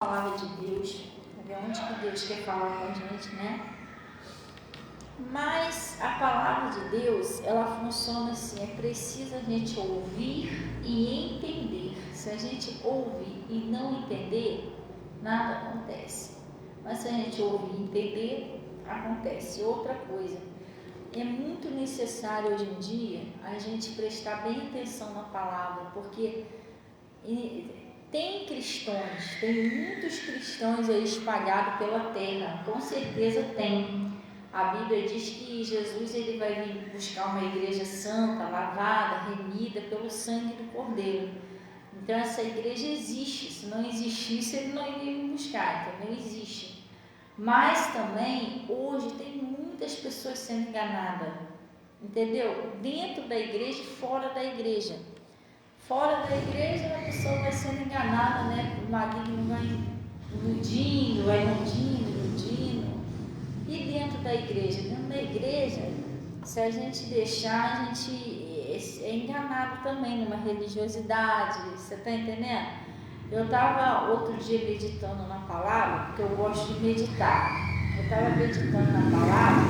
A palavra de Deus, ver onde que Deus quer falar com a gente, né? Mas a palavra de Deus, ela funciona assim, é preciso a gente ouvir e entender. Se a gente ouvir e não entender, nada acontece. Mas se a gente ouvir e entender, acontece. Outra coisa, é muito necessário hoje em dia a gente prestar bem atenção na palavra, porque tem cristãos, tem muitos cristãos aí espalhados pela terra, com certeza tem. A Bíblia diz que Jesus ele vai vir buscar uma igreja santa, lavada, remida pelo sangue do Cordeiro. Então essa igreja existe, se não existisse ele não iria me buscar, então não existe. Mas também hoje tem muitas pessoas sendo enganadas, entendeu? Dentro da igreja e fora da igreja. Fora da igreja, a pessoa vai sendo enganada, né? O maligno vai iludindo. E dentro da igreja? Dentro da igreja, se a gente deixar, a gente é enganado também numa religiosidade. Você está entendendo? Eu estava outro dia meditando na palavra, porque eu gosto de meditar. Eu estava meditando na palavra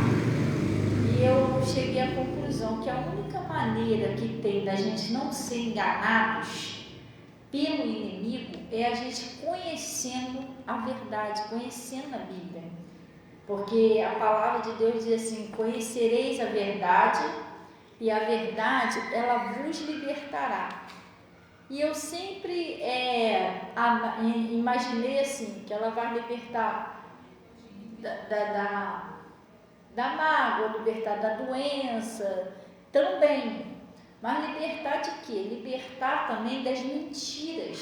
e eu cheguei à conclusão que a única maneira que tem da gente não ser enganados pelo inimigo é a gente conhecendo a verdade, conhecendo a Bíblia. Porque a palavra de Deus diz assim: conhecereis a verdade e a verdade ela vos libertará. E eu sempre imaginei assim, que ela vai libertar da mágoa, libertar da doença também, mas libertar de quê? Libertar também das mentiras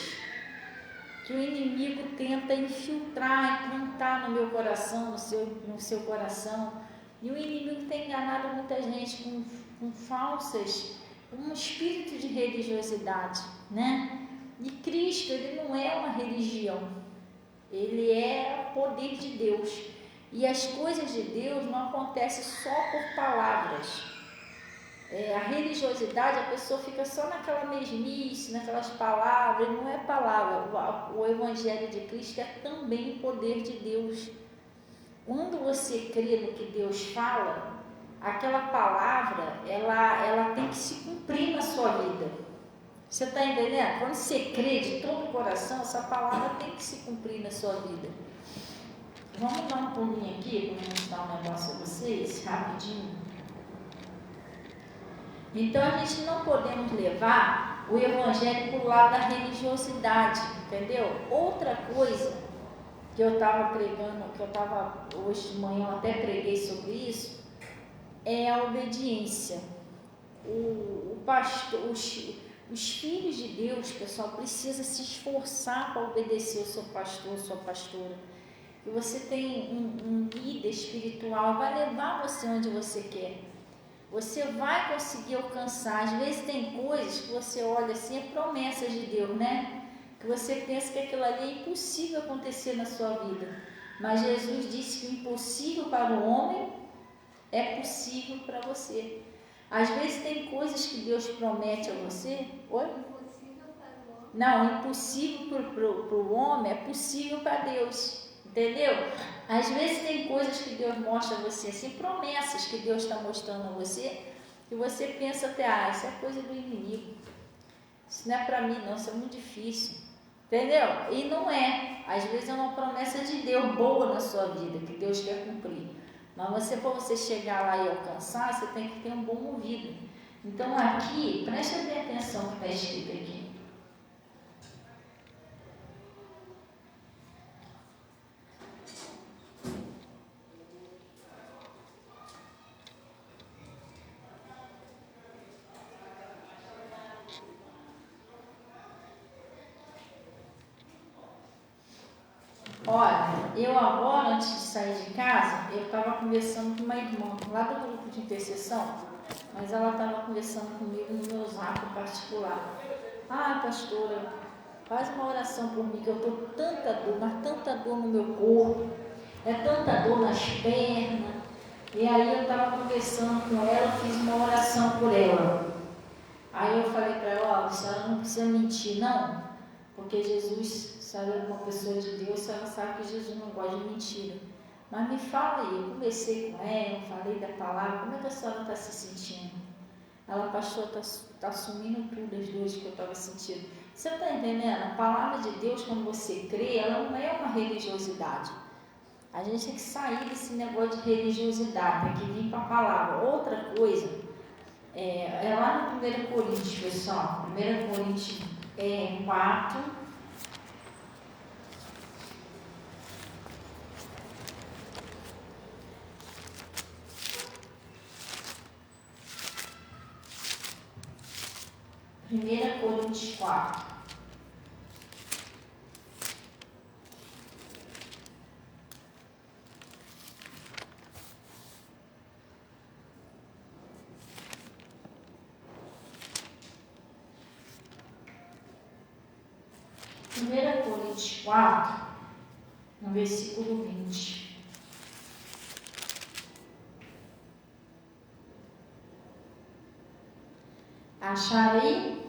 que o inimigo tenta infiltrar, implantar no meu coração, no seu coração. E o inimigo tem enganado muita gente com falsas, um espírito de religiosidade, né? E Cristo, ele não é uma religião, ele é o poder de Deus. E as coisas de Deus não acontecem só por palavras. A religiosidade, a pessoa fica só naquela mesmice, naquelas palavras, não é palavra. O Evangelho de Cristo é também o poder de Deus. Quando você crê no que Deus fala, aquela palavra, ela tem que se cumprir na sua vida. Você está entendendo? Quando você crê de todo o coração, essa palavra tem que se cumprir na sua vida. Vamos dar um pulinho aqui para mostrar um negócio a vocês, rapidinho. Então a gente não podemos levar o evangelho para o lado da religiosidade, entendeu? Outra coisa que eu estava pregando, hoje de manhã eu até preguei sobre isso, é a obediência. O pastor, os filhos de Deus, pessoal, precisam se esforçar para obedecer o seu pastor, sua pastora. E você tem um líder espiritual, vai levar você onde você quer. Você vai conseguir alcançar. Às vezes tem coisas que você olha assim, é promessas de Deus, né? Que você pensa que aquilo ali é impossível acontecer na sua vida. Mas Jesus disse que o impossível para o homem é possível para você. Às vezes tem coisas que Deus promete a você. Oi? Impossível para o homem. Não, impossível para o homem é possível para Deus. Entendeu? Às vezes tem coisas que Deus mostra a você, assim, promessas que Deus está mostrando a você, e você pensa até, isso é coisa do inimigo, isso não é para mim não, isso é muito difícil, entendeu? E não é, às vezes é uma promessa de Deus boa na sua vida, que Deus quer cumprir, mas para você chegar lá e alcançar, você tem que ter um bom ouvido. Então aqui, preste bem atenção no que está escrito aqui. Olha, eu agora, antes de sair de casa, eu estava conversando com uma irmã lá do grupo de intercessão, mas ela estava conversando comigo no meu zap particular. Ah, pastora, faz uma oração por mim, que eu estou tanta dor, mas tanta dor no meu corpo, tanta dor nas pernas. E aí eu estava conversando com ela, fiz uma oração por ela. Aí eu falei para ela, ó, a senhora não precisa mentir não, porque Jesus se ela é uma pessoa de Deus, se ela sabe que Jesus não gosta de mentira. Mas me fala aí, eu conversei com ela, falei da palavra, como é que a senhora está se sentindo? Ela, pastor, está sumindo tudo as dores que eu estava sentindo. Você está entendendo? A palavra de Deus, quando você crê, ela não é uma religiosidade. A gente tem que sair desse negócio de religiosidade, tem que vir para a palavra. Outra coisa, é lá no 1 Coríntios, pessoal, 1 Coríntios 4. Primeira Coríntios 4. Primeira Coríntios 4, no versículo 20. Acharam aí?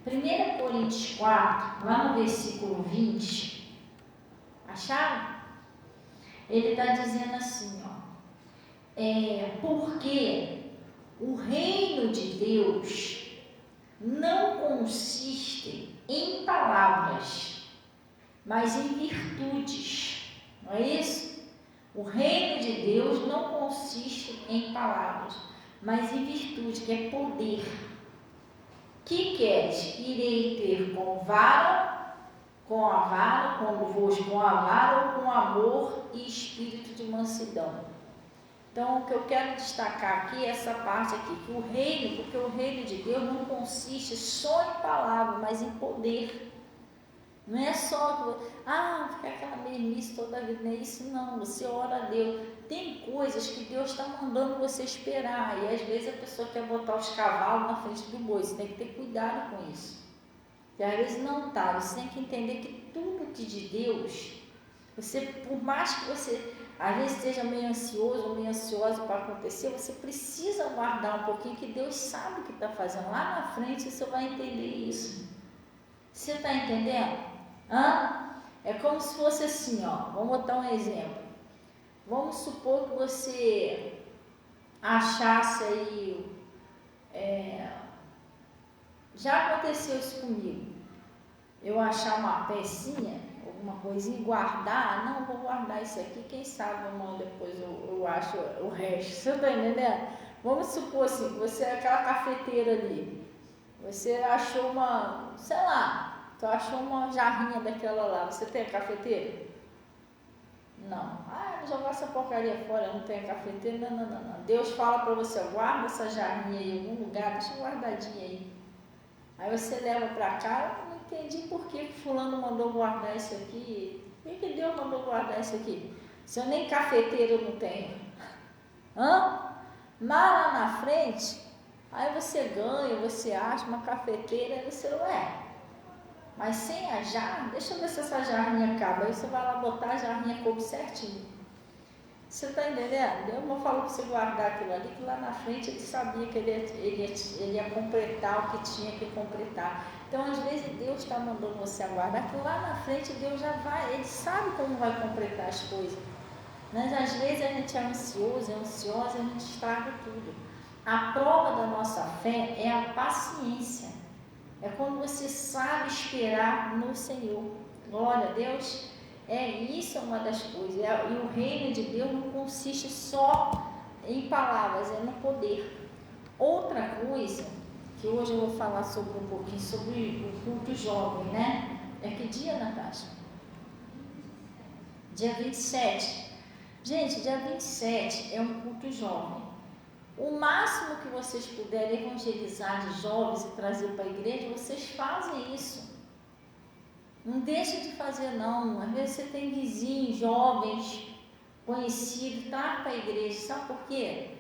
1 Coríntios 4, lá no versículo 20. Acharam? Ele está dizendo assim, ó. Porque o reino de Deus não consiste em palavras, mas em virtudes. Não é isso? O reino de Deus não consiste em palavras, mas em virtude, que é poder. Que queres? Irei ter com vara, convosco com a vara ou com amor e espírito de mansidão. Então, o que eu quero destacar aqui é essa parte aqui, que o reino, porque o reino de Deus não consiste só em palavras, mas em poder. Não é só, ficar aquela mesmice toda a vida, não é isso não, você ora a Deus. Tem coisas que Deus está mandando você esperar, e às vezes a pessoa quer botar os cavalos na frente do boi, você tem que ter cuidado com isso. E às vezes não está, você tem que entender que tudo que de Deus, você, por mais que você às vezes esteja meio ansioso ou meio ansiosa para acontecer, você precisa guardar um pouquinho, que Deus sabe o que está fazendo. Lá na frente você vai entender isso. Você está entendendo? É como se fosse assim, ó. Vamos botar um exemplo. Vamos supor que você achasse aí, já aconteceu isso comigo, eu achar uma pecinha, alguma coisinha e guardar, não, vou guardar isso aqui, quem sabe amanhã depois eu acho o resto. Você está entendendo? Vamos supor assim, você é aquela cafeteira ali, você achou uma, sei lá, tu achou uma jarrinha daquela lá, você tem a cafeteira? Não. Vou jogar essa porcaria fora, não tem a cafeteira? Não. Deus fala para você, guarda essa jarrinha aí em algum lugar, deixa guardadinha aí. Aí você leva para cá, eu não entendi por que fulano mandou guardar isso aqui, por que Deus mandou guardar isso aqui? Se eu nem cafeteira eu não tenho. Mas lá na frente, aí você ganha, você acha uma cafeteira, aí você mas sem a jarra, deixa eu ver se essa jarrinha acaba. Aí você vai lá botar a jarrinha coube certinho. Você está entendendo? Deus não falou para você guardar aquilo ali, que lá na frente ele sabia que ele ia completar o que tinha que completar. Então, às vezes, Deus está mandando você aguardar, que lá na frente Deus já vai, ele sabe como vai completar as coisas. Mas às vezes a gente é ansioso, ansiosa, a gente estraga tudo. A prova da nossa fé é a paciência. É quando você sabe esperar no Senhor. Glória a Deus. Isso é uma das coisas. E o reino de Deus não consiste só em palavras, é no poder. Outra coisa, que hoje eu vou falar sobre um pouquinho, sobre o culto jovem, né? É que dia, Natasha? Dia 27. Gente, dia 27 é um culto jovem. O máximo que vocês puderem evangelizar de jovens e trazer para a igreja, vocês fazem isso. Não deixa de fazer não. Às vezes você tem vizinhos, jovens, conhecidos, traga para a igreja. Sabe por quê?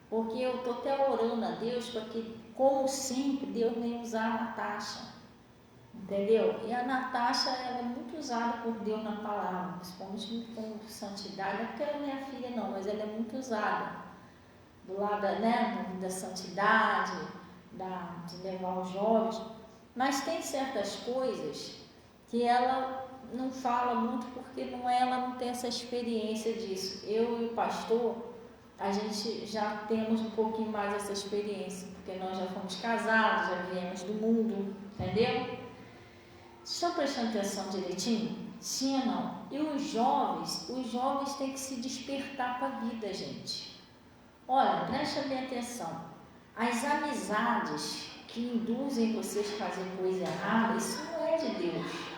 Porque eu estou até orando a Deus para que, como sempre, Deus venha usar a Natasha. Entendeu? E a Natasha, ela é muito usada por Deus na palavra, principalmente com santidade. Não é porque ela é minha filha não, mas ela é muito usada. Do lado da santidade, de levar os jovens. Mas tem certas coisas que ela não fala muito porque ela não tem essa experiência disso. Eu e o pastor, a gente já temos um pouquinho mais essa experiência, porque nós já fomos casados, já viemos do mundo, entendeu? Estão prestando atenção direitinho? Sim ou não? E os jovens têm que se despertar para a vida, gente. Olha, presta bem atenção. As amizades que induzem vocês a fazer coisa errada, isso não é de Deus.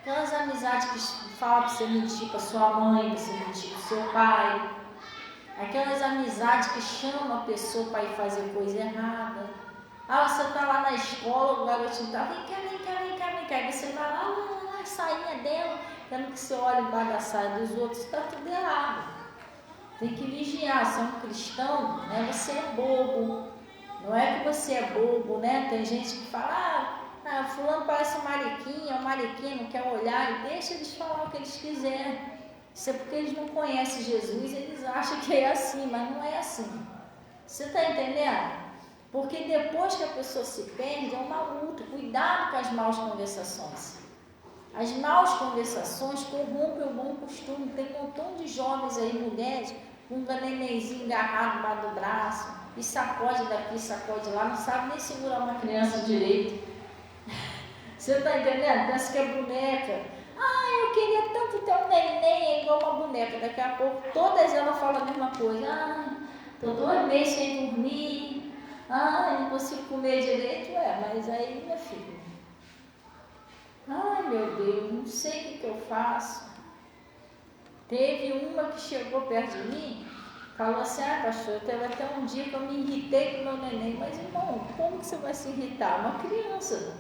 Aquelas amizades que falam para você mentir para sua mãe, para você mentir para seu pai. Aquelas amizades que chamam a pessoa para ir fazer coisa errada. Você está lá na escola, o garotinho está, vem cá. Aí você vai lá, a sainha dela, querendo que você olhe embaixo da saia dos outros, está tudo errado. Tem que vigiar. Se é um cristão, né, você é bobo. Não é que você é bobo, né? Tem gente que fala, fulano parece um mariquinha, não quer olhar, e deixa eles falar o que eles quiserem. Isso é porque eles não conhecem Jesus, eles acham que é assim, mas não é assim. Você está entendendo? Porque depois que a pessoa se perde, é uma luta. Cuidado com as más conversações. As más conversações corrompem o bom costume. Tem um montão de jovens aí, mulheres, com um nenenzinho agarrado embaixo do braço, e sacode daqui, sacode lá, não sabe nem segurar uma criança direito. Você está entendendo? Pensa que é boneca. Eu queria tanto ter um neném igual uma boneca. Daqui a pouco todas elas falam a mesma coisa. Estou 2 meses sem dormir. Não consigo comer direito. Mas aí, minha filha, meu Deus, não sei o que eu faço. Teve uma que chegou perto de mim, falou assim, pastor, teve até um dia que eu me irritei com o meu neném. Mas, irmão, como que você vai se irritar? Uma criança.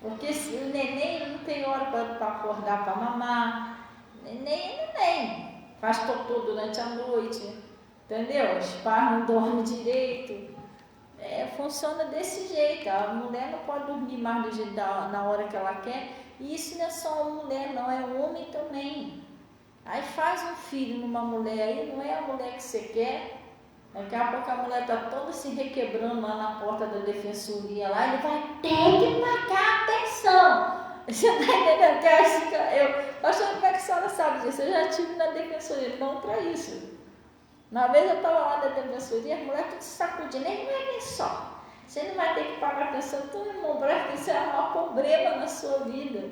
Porque se o neném não tem hora para acordar para mamar. Neném é neném. Faz totô durante a noite. Entendeu? Os pais não dormem direito. Funciona desse jeito. A mulher não pode dormir mais do jeito na hora que ela quer. E isso não é só a mulher, não. É o homem também. Aí faz um filho numa mulher aí, não é a mulher que você quer. Daqui a pouco a mulher está toda se requebrando lá na porta da defensoria lá, ele vai ter que marcar atenção. Você está entendendo? Pastor, como é que a senhora sabe disso? Eu já estive na defensoria, não para isso. Uma vez eu estava lá na defensoria, a mulher tudo se sacudindo, nem vai ver só. Você não vai ter que pagar atenção, todo mundo presta atenção, é um problema na sua vida.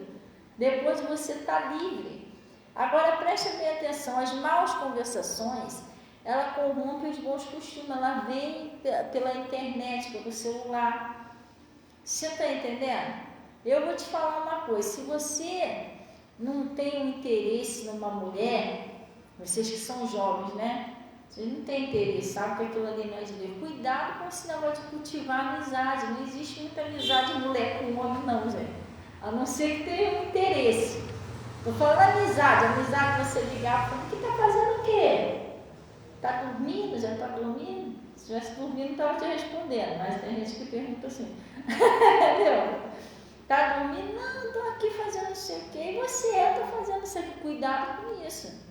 Depois você está livre. Agora preste bem atenção, as más conversações, ela corrompe os bons costumes, ela vem pela internet, pelo celular. Você está entendendo? Eu vou te falar uma coisa, se você não tem um interesse numa mulher, vocês que são jovens, né? Vocês não têm interesse, sabe que aquilo ali não é de Deus. Cuidado com esse negócio de cultivar amizade. Não existe muita amizade mulher com homem, não, gente. A não ser que tenha um interesse. Estou falando amizade você ligar, falando, que está fazendo o quê? Está dormindo? Já está dormindo? Se estivesse dormindo, estava te respondendo, mas tem gente que pergunta assim, entendeu? Está dormindo? Não, estou aqui fazendo não sei o quê. E você está fazendo isso aqui, cuidado com isso.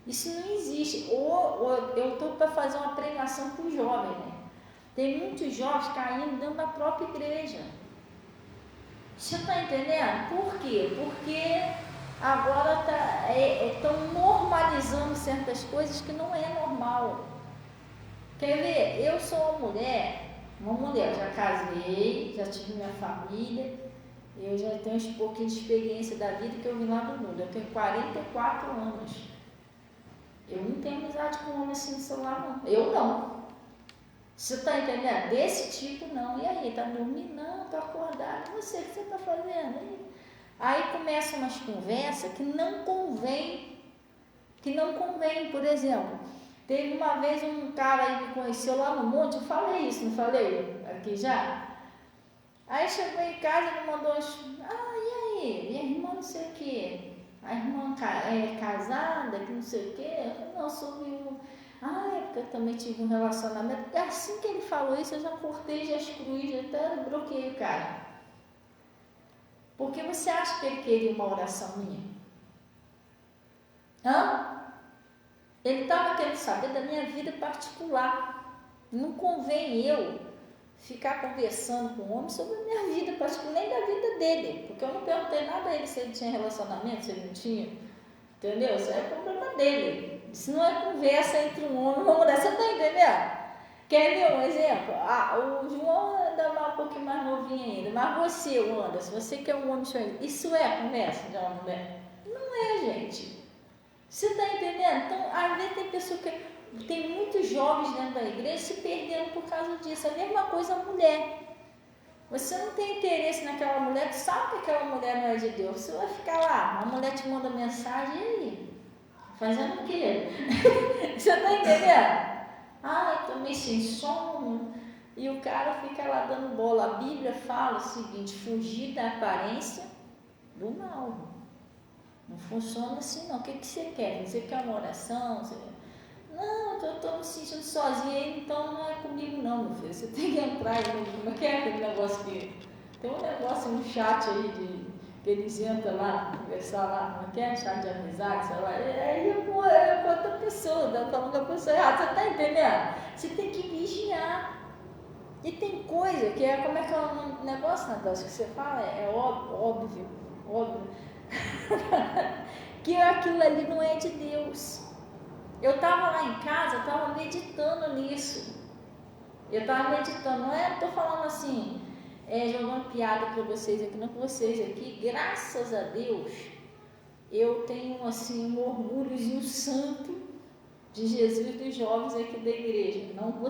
Isso não existe. Ou eu estou para fazer uma pregação para os jovens, né? Tem muitos jovens caindo dentro da própria igreja. Você está entendendo? Por quê? Porque agora estão normalizando certas coisas que não é normal. Quer ver? Eu sou uma mulher, já casei, já tive minha família, eu já tenho um pouquinho de experiência da vida que eu vim lá do mundo. Eu tenho 44 anos. Eu não tenho amizade com homem assim no celular, não. Eu não. Você está entendendo? Desse tipo, não. E aí, tá dormindo? Não, tô acordado. Você, o que você está fazendo? Aí começam umas conversas que não convém. Por exemplo, teve uma vez um cara aí que me conheceu lá no monte, eu falei isso, não falei? Aqui já? Aí chegou em casa e me mandou e aí? Minha irmã não sei o quê. A irmã é casada, que não sei o quê. Eu falei, não, sou viúva. É porque eu também tive um relacionamento. E assim que ele falou isso, eu já cortei, já excluí, já até bloqueei o cara. Porque você acha que ele queria uma oração minha? Ele estava querendo saber da minha vida particular. Não convém eu ficar conversando com o homem sobre a minha vida, nem da vida dele, porque eu não perguntei nada a ele se ele tinha relacionamento, se ele não tinha, entendeu? Isso é problema dele. Isso não é conversa entre um homem e uma mulher, você está entendendo? Quer ver um exemplo? O João ainda é um pouquinho mais novinho ainda, mas você, Anderson, você que é um homem sonhador, isso é conversa de uma mulher? Não é, gente. Você está entendendo? Então, às vezes tem pessoa que... Tem muitos jovens dentro da igreja se perdendo por causa disso. A mesma coisa a mulher. Você não tem interesse naquela mulher, tu sabe que aquela mulher não é de Deus. Você vai ficar lá, a mulher te manda mensagem, e aí? Fazendo o quê? Você está entendendo? Eu tô meio sem sono. E o cara fica lá dando bola. A Bíblia fala o seguinte: fugir da aparência do mal. Não funciona assim não. O que você quer? Você quer uma oração? Não, eu estou me sentindo sozinha, então não é comigo não, meu filho. Você tem que entrar aí. Como é que é aquele negócio que... Tem um negócio no chat aí que eles entram lá, conversar lá, como é que é? Chat de amizade, sei lá. Aí é com outra pessoa, tá falando com a pessoa errada. Você está entendendo? Você tem que vigiar. E tem coisa que é, como é que é o negócio, Natália, que você fala? É óbvio. Que aquilo ali não é de Deus. Eu estava lá em casa, eu estava meditando nisso. Não é? Estou falando assim, jogando piada para vocês aqui, não com vocês aqui. Graças a Deus, eu tenho assim um orgulhozinho santo de Jesus dos jovens aqui da igreja. Não que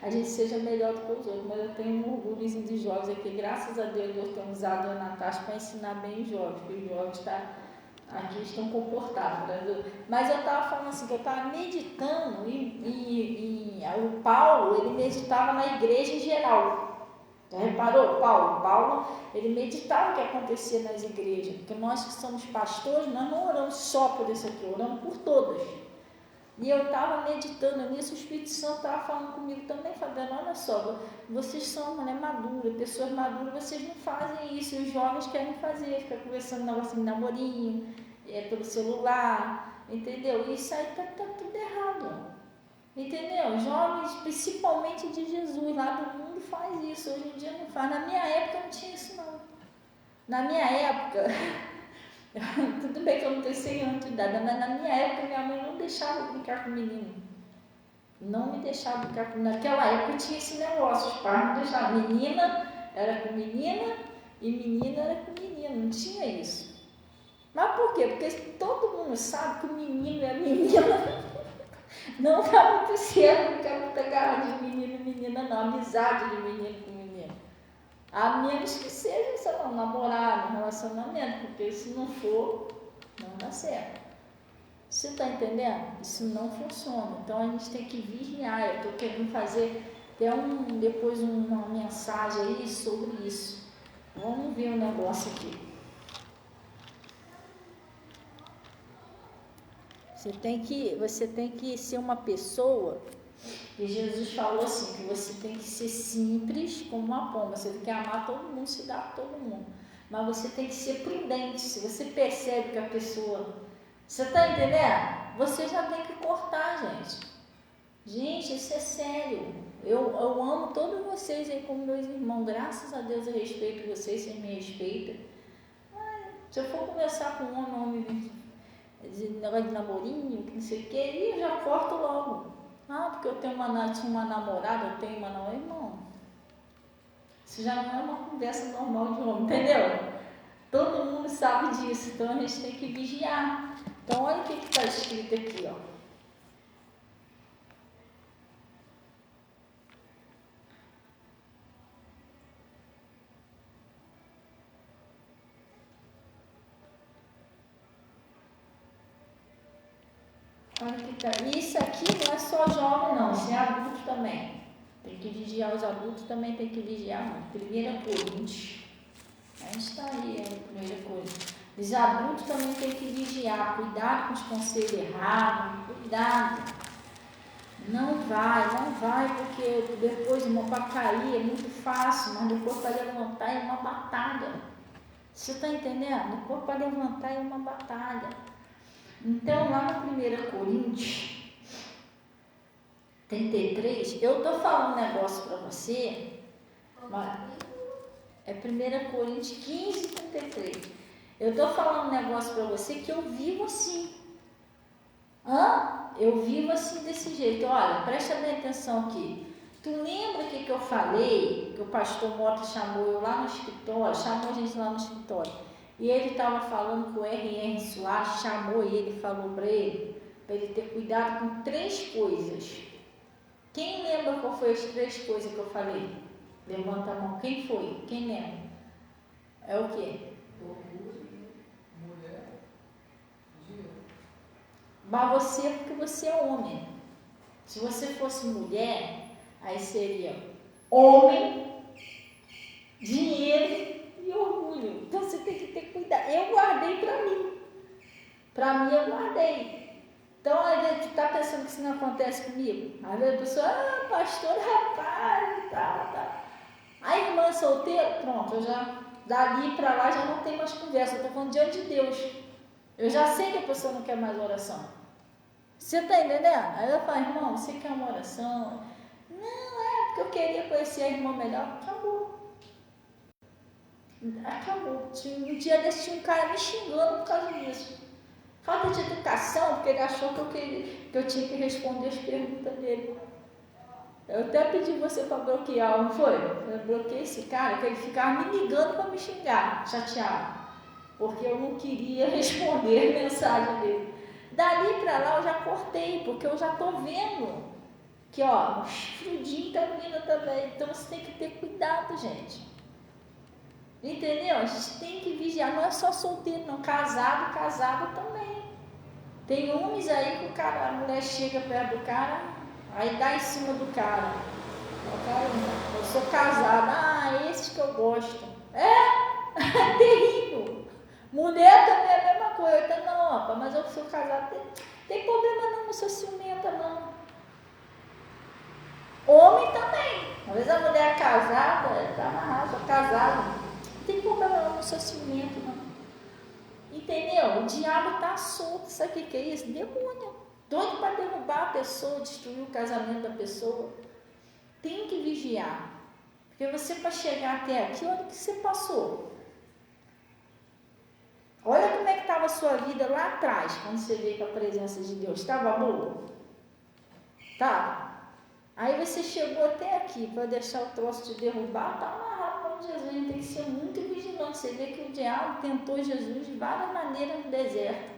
a gente seja melhor do que os outros, mas eu tenho um orgulhozinho dos jovens aqui. Graças a Deus, Deus tem usado a Natasha para ensinar bem os jovens, porque os jovens aqui estão comportados, né? Mas eu estava falando assim, que eu estava meditando e o Paulo, ele meditava na igreja em geral. Já reparou? Paulo, ele meditava o que acontecia nas igrejas, porque nós que somos pastores, nós não oramos só por isso aqui, oramos por todas. E eu estava meditando nisso, o Espírito Santo estava falando comigo também, Fabiana, olha só, vocês são mulher madura, pessoas maduras, vocês não fazem isso, os jovens querem fazer, ficar conversando negócio de namorinho, pelo celular, entendeu? Isso aí tá tudo errado, entendeu? Jovens, principalmente de Jesus, lá do mundo faz isso, hoje em dia não faz. Na minha época não tinha isso não. Na minha época... Tudo bem que eu não tenho 100 anos de idade, mas na minha época minha mãe não deixava eu brincar com menino. Não me deixava brincar com menino. Naquela época tinha esse negócio, os pais não deixavam. Menina era com menina e menina era com menino, não tinha isso. Mas por quê? Porque todo mundo sabe que o menino e a menina não dá muito certo, não quer muita garra de menino e menina não, amizade de menino com menino. A menos que seja, sei lá, um namorado, um relacionamento, porque se não for, não dá certo. Você está entendendo? Isso não funciona. Então a gente tem que vigiar. Eu estou querendo fazer até depois uma mensagem aí sobre isso. Vamos ver um negócio aqui. Você tem que ser uma pessoa... E Jesus falou assim, que você tem que ser simples como uma pomba, você tem que amar todo mundo, se dar para todo mundo, mas você tem que ser prudente. Se você percebe que a pessoa... Você está entendendo? Você já tem que cortar, gente. Gente, isso é sério. Eu amo todos vocês aí como meus irmãos, graças a Deus eu respeito vocês me respeitam. Mas, se eu for conversar com um homem de negócio de namorinho, que não sei o que, aí eu já corto logo. Porque eu tenho uma namorada, eu tenho uma não, irmão. Isso já não é uma conversa normal de homem, entendeu? Todo mundo sabe disso, então a gente tem que vigiar. Então olha o que está escrito aqui, ó. Olha que tá. Isso aqui não é só jovem não, isso é adulto também. Tem que vigiar os adultos, também tem que vigiar. 1 Coríntios. A gente está aí, 1 Coríntios. Os adultos também tem que vigiar, cuidado com os conselhos errados, cuidado. Não vai, porque depois, irmão, para cair é muito fácil, mas depois para levantar é uma batalha. Você está entendendo? Depois para levantar é uma batalha. Então, lá no 1 Coríntios 33, eu estou falando um negócio para você É 1 Coríntios 15, 33. Eu estou falando um negócio para você que eu vivo assim. Eu vivo assim desse jeito. Olha, presta bem atenção aqui. Tu lembra o que eu falei? Que o pastor Mota chamou eu lá no escritório, chamou a gente lá no escritório. E ele estava falando que o R.R. Soares chamou ele, falou para ele ter cuidado com 3 coisas. Quem lembra qual foi as 3 coisas que eu falei? Levanta a mão. Quem foi? Quem lembra? É o quê? Mulher, dinheiro. Mas você, porque você é homem. Se você fosse mulher, aí seria homem, dinheiro e orgulho. Então você tem que ter cuidado. Eu guardei para mim. Para mim eu guardei. Então, às vezes, tu está pensando que isso não acontece comigo? Às vezes a pessoa, pastor, rapaz, tal. A irmã solteira, pronto, eu já, dali para lá já não tem mais conversa, eu estou falando diante de Deus. Eu já sei que a pessoa não quer mais oração. Você está entendendo? Aí eu falo, irmão, você quer uma oração? Não, porque eu queria conhecer a irmã melhor. Acabou. Um dia desse tinha um cara me xingando por causa disso. Falta de educação, porque ele achou que eu tinha que responder as perguntas dele. Eu até pedi você para bloquear, não foi? Eu bloqueei esse cara, que ele ficava me ligando para me xingar, chateado. Porque eu não queria responder a mensagem dele. Dali para lá eu já cortei, porque eu já estou vendo que, os frudinhos estão vindo também. Então você tem que ter cuidado, gente. Entendeu? A gente tem que vigiar, não é só solteiro, não. Casado também. Tem homens aí que a mulher chega perto do cara, aí dá em cima do cara. Eu sou casada, esses que eu gosto. É terrível. Mulher também é a mesma coisa. Não, mas eu sou casada. Tem problema não sou ciumenta, não. Homem também. Às vezes a mulher é casada, está amarrada, sou casada. Não tem problema não sou ciumenta, não. Entendeu? O diabo está solto. Sabe o que é isso? Demônio. Doido para derrubar a pessoa, destruir o casamento da pessoa. Tem que vigiar. Porque você, para chegar até aqui, olha o que você passou. Olha como é que estava a sua vida lá atrás, quando você veio com a presença de Deus. Estava boa? Tá. Aí você chegou até aqui para deixar o troço te derrubar, está amarrado com Jesus. A gente tem que ser muito vigilante. Você vê que o diabo tentou Jesus de várias maneiras no deserto.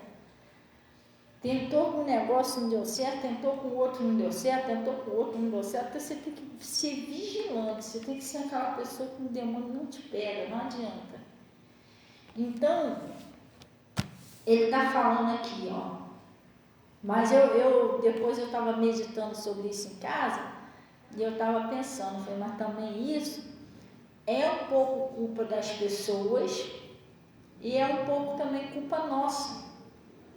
Tentou com um negócio, não deu certo, tentou com o outro, não deu certo, tentou com o outro, não deu certo. Então você tem que ser vigilante, você tem que ser aquela pessoa que o demônio não te pega, não adianta. Então, ele está falando aqui, mas depois eu estava meditando sobre isso em casa, e eu estava pensando, falei, mas também isso é um pouco culpa das pessoas, e é um pouco também culpa nossa.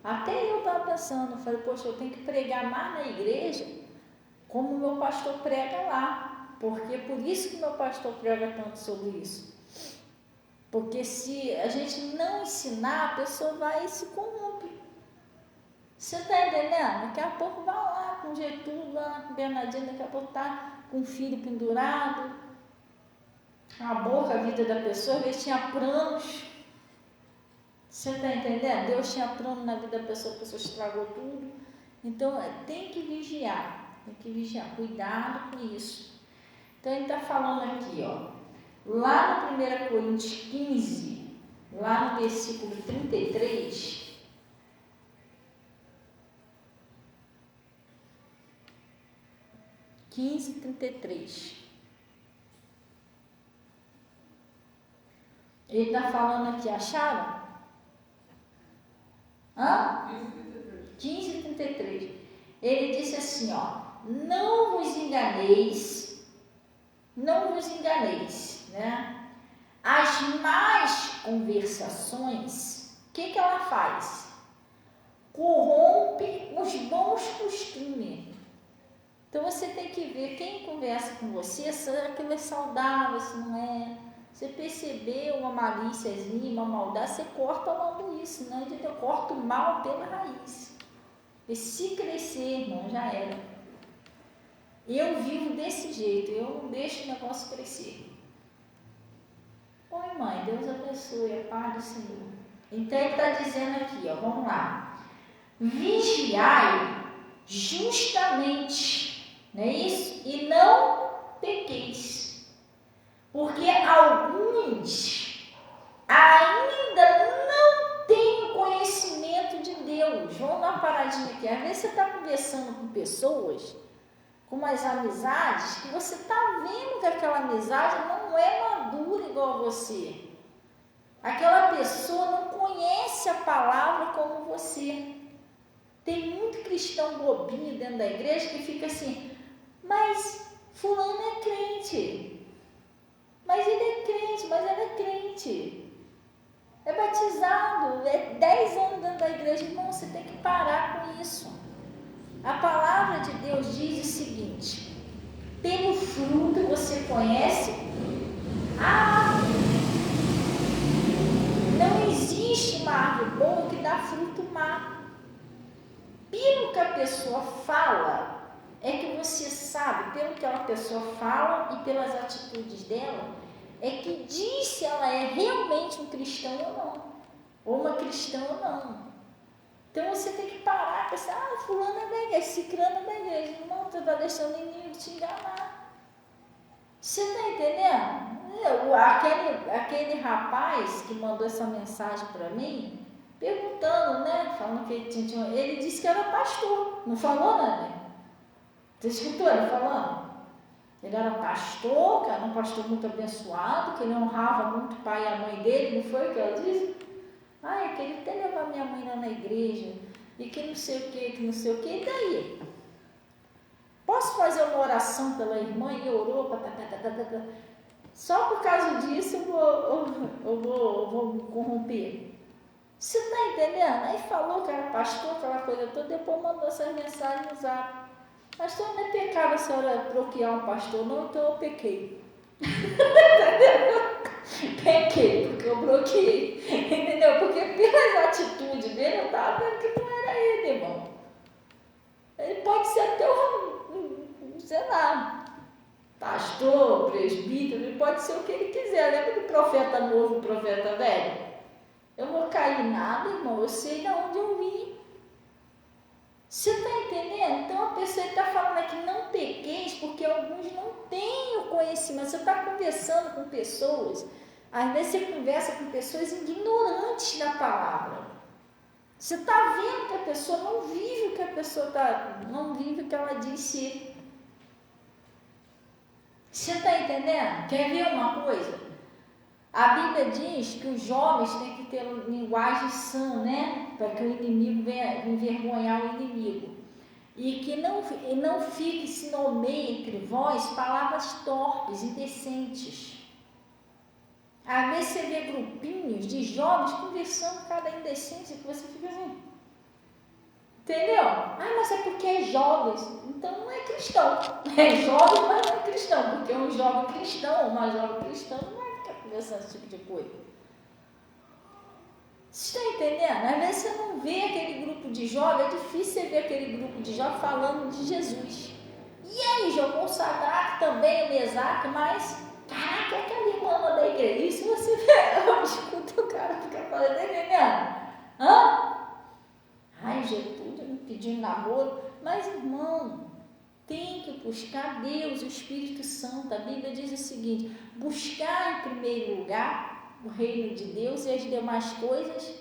Até eu estava pensando, falei, poxa, eu tenho que pregar mais na igreja como o meu pastor prega lá, porque é por isso que o meu pastor prega tanto sobre isso. Porque se a gente não ensinar, a pessoa vai e se corrompe. Você está entendendo? Daqui a pouco vai lá com Getúlio, lá com Bernardino, daqui a pouco está com o filho pendurado, acabou com a vida da pessoa, às vezes tinha planos. Você está entendendo? Deus tinha plano na vida da pessoa, a pessoa estragou tudo. Então, tem que vigiar, cuidado com isso. Então, ele está falando aqui, lá no 1 Coríntios 15, lá no versículo 33, ele está falando aqui, acharam? 15:33. Ele disse assim, não vos enganeis, né? As más conversações, o que ela faz? Corrompe os bons costumes. Então você tem que ver quem conversa com você, se aquilo é saudável, se não é. Você percebeu uma malíciazinha, uma maldade, você corta logo isso, não adianta, eu corto o mal pela raiz. E se crescer, irmão, já era. Eu vivo desse jeito, eu não deixo o negócio crescer. Oi, mãe, Deus abençoe, a paz do Senhor. Então ele está dizendo aqui, ó, vamos lá. Vigiai justamente, não é isso? E não pequeis, porque alguns ainda não têm conhecimento de Deus. Vamos dar uma paradinha aqui. Às vezes você está conversando com pessoas, com umas amizades, que você está vendo que aquela amizade não é madura igual a você. Aquela pessoa não conhece a palavra como você. Tem muito cristão bobinho dentro da igreja que fica assim, mas fulano é crente. Mas ele é crente, mas ela é crente. É batizado, é 10 anos dentro da igreja. Irmão, você tem que parar com isso. A palavra de Deus diz o seguinte: pelo fruto você conhece a árvore. Não existe uma árvore boa que dá fruto má. Pelo que a pessoa fala, é que você sabe, pelo que aquela pessoa fala e pelas atitudes dela, é que diz se ela é realmente um cristão ou não, ou uma cristã ou não. Então você tem que parar e pensar, fulano é da igreja, ciclano é da igreja. Irmão, você está deixando o inimigo te enganar. Você está entendendo? Aquele rapaz que mandou essa mensagem para mim, perguntando, né? Falando que ele disse que era pastor. Não falou, né? Você escutou ele falando? Ele era pastor, que era um pastor muito abençoado, que ele honrava muito o pai e a mãe dele, não foi o que ela disse? Eu queria até levar minha mãe lá na igreja, e que não sei o que, e daí? Posso fazer uma oração pela irmã? E orou, só por causa disso eu vou me corromper. Você está entendendo? Aí falou que era pastor, aquela coisa toda, depois mandou essas mensagens no zap. Pastor, não é pecado a senhora bloquear um pastor, não, então eu pequei. Entendeu? Pequei, porque eu bloqueei. Entendeu? Porque pelas atitudes dele, eu estava vendo que não era ele, irmão. Ele pode ser até sei lá, pastor, presbítero, ele pode ser o que ele quiser. Lembra do profeta novo e do profeta velho? Eu não vou cair em nada, irmão, eu sei de onde eu vim. Você está entendendo? Então a pessoa está falando aqui, não pequeis, porque alguns não têm o conhecimento. Você está conversando com pessoas, às vezes você conversa com pessoas ignorantes da palavra. Você está vendo que a pessoa não vive o que a pessoa não vive o que ela diz ser. Você está entendendo? Quer ver uma coisa? A Bíblia diz que os jovens têm que ter linguagem sã, né? Para que o inimigo venha envergonhar o inimigo. E que não fique, se nomeie entre vós palavras torpes, indecentes. Às vezes você vê grupinhos de jovens conversando cada indecência que você fica assim. Entendeu? Mas é porque é jovens. Então não é cristão. É jovem, mas não é cristão. Porque um jovem cristão, uma jovem cristã, não vai ficar conversando esse tipo de coisa. Você está entendendo? Às vezes você não vê aquele grupo de jovens, é difícil você ver aquele grupo de jovens falando de Jesus. E aí, jogou o Sadraque também, o Mesaque, mas, caraca, é aquela irmã da igreja. Isso você vê, eu escuto o cara ficar falando, tá entendendo? Getúlio me pedindo namoro. Mas, irmão, tem que buscar Deus, o Espírito Santo. A Bíblia diz o seguinte: buscar em primeiro lugar o reino de Deus e as demais coisas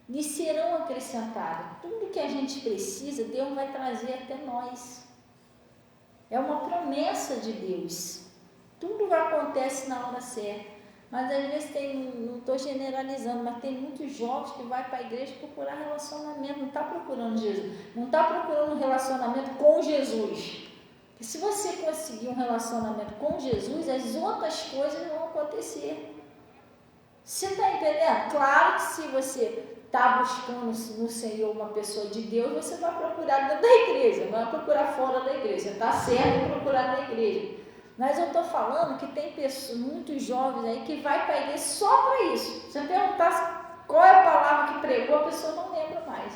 lhe serão acrescentadas. Tudo que a gente precisa, Deus vai trazer até nós. É uma promessa de Deus. Tudo acontece na hora certa. Mas às vezes não estou generalizando, mas tem muitos jovens que vai para a igreja procurar relacionamento, não está procurando Jesus, não está procurando um relacionamento com Jesus. E se você conseguir um relacionamento com Jesus, as outras coisas vão acontecer. Você está entendendo? Claro que se você está buscando no Senhor uma pessoa de Deus, você vai procurar dentro da igreja, não vai procurar fora da igreja. Está certo procurar na igreja. Mas eu estou falando que tem pessoas, muitos jovens aí que vai para a igreja só para isso. Se você perguntar qual é a palavra que pregou, a pessoa não lembra mais.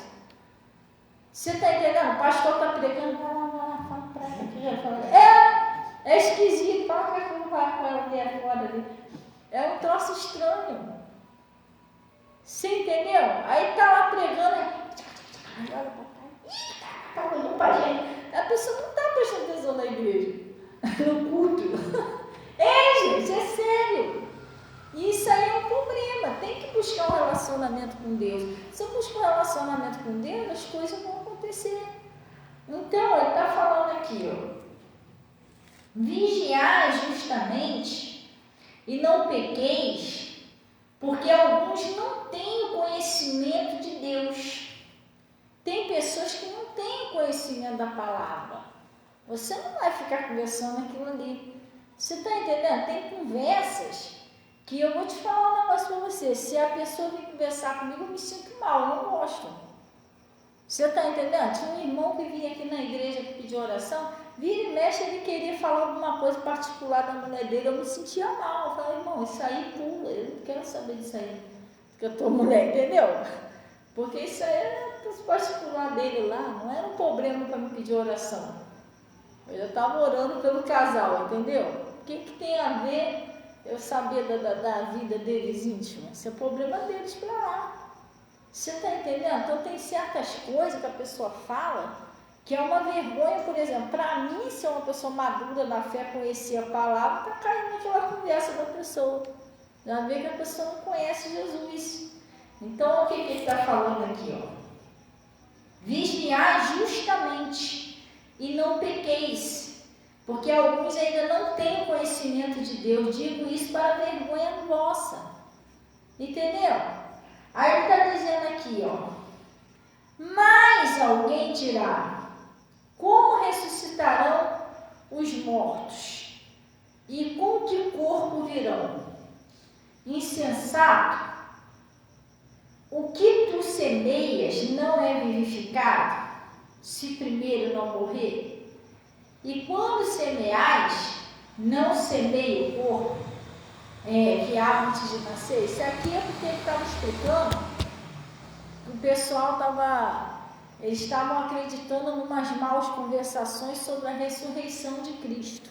Você está entendendo? O pastor está pregando, fala para ela. É esquisito, fala que vai com ela ali fora ali. É um troço estranho. Você entendeu? Aí tá lá pregando, aí olha pra cá, olhando pra gente. A pessoa não tá prestando atenção na igreja, no culto. Gente, é sério. Isso aí é um problema. Tem que buscar um relacionamento com Deus. Se eu buscar um relacionamento com Deus, as coisas vão acontecer. Então, ele está falando aqui, ó. Vigiai justamente e não pequeis, porque alguns não têm o conhecimento de Deus. Tem pessoas que não têm o conhecimento da palavra. Você não vai ficar conversando aquilo ali. Você está entendendo? Tem conversas que eu vou te falar um negócio para você. Se a pessoa vir conversar comigo, eu me sinto mal, eu não gosto. Você está entendendo? Tinha um irmão que vinha aqui na igreja que pediu oração, vira e mexe, ele queria falar alguma coisa particular da mulher dele, eu me sentia mal. Eu falei, irmão, isso aí pula, eu não quero saber disso aí, porque eu tô mulher, entendeu? Porque isso aí era particular dele lá, não era um problema para me pedir oração. Eu já estava orando pelo casal, entendeu? O que tem a ver eu saber da vida deles íntima? Isso é problema deles para lá. Você está entendendo? Então tem certas coisas que a pessoa fala que é uma vergonha, por exemplo, para mim, se é uma pessoa madura na fé, conhecer a palavra, está caindo naquela conversa da pessoa. Já vê que a pessoa não conhece Jesus. Então o que ele está falando aqui? Ó? Vigiai justamente e não pequeis, porque alguns ainda não têm conhecimento de Deus. Digo isso para vergonha vossa. Entendeu? Aí ele está dizendo aqui, ó. Mas alguém dirá: como ressuscitarão os mortos? E com que corpo virão? Insensato, o que tu semeias não é vivificado, se primeiro não morrer? E quando semeais, não semeia o corpo, que há antes de nascer? Isso aqui é porque ele estava explicando que o pessoal eles estavam acreditando em umas maus conversações sobre a ressurreição de Cristo.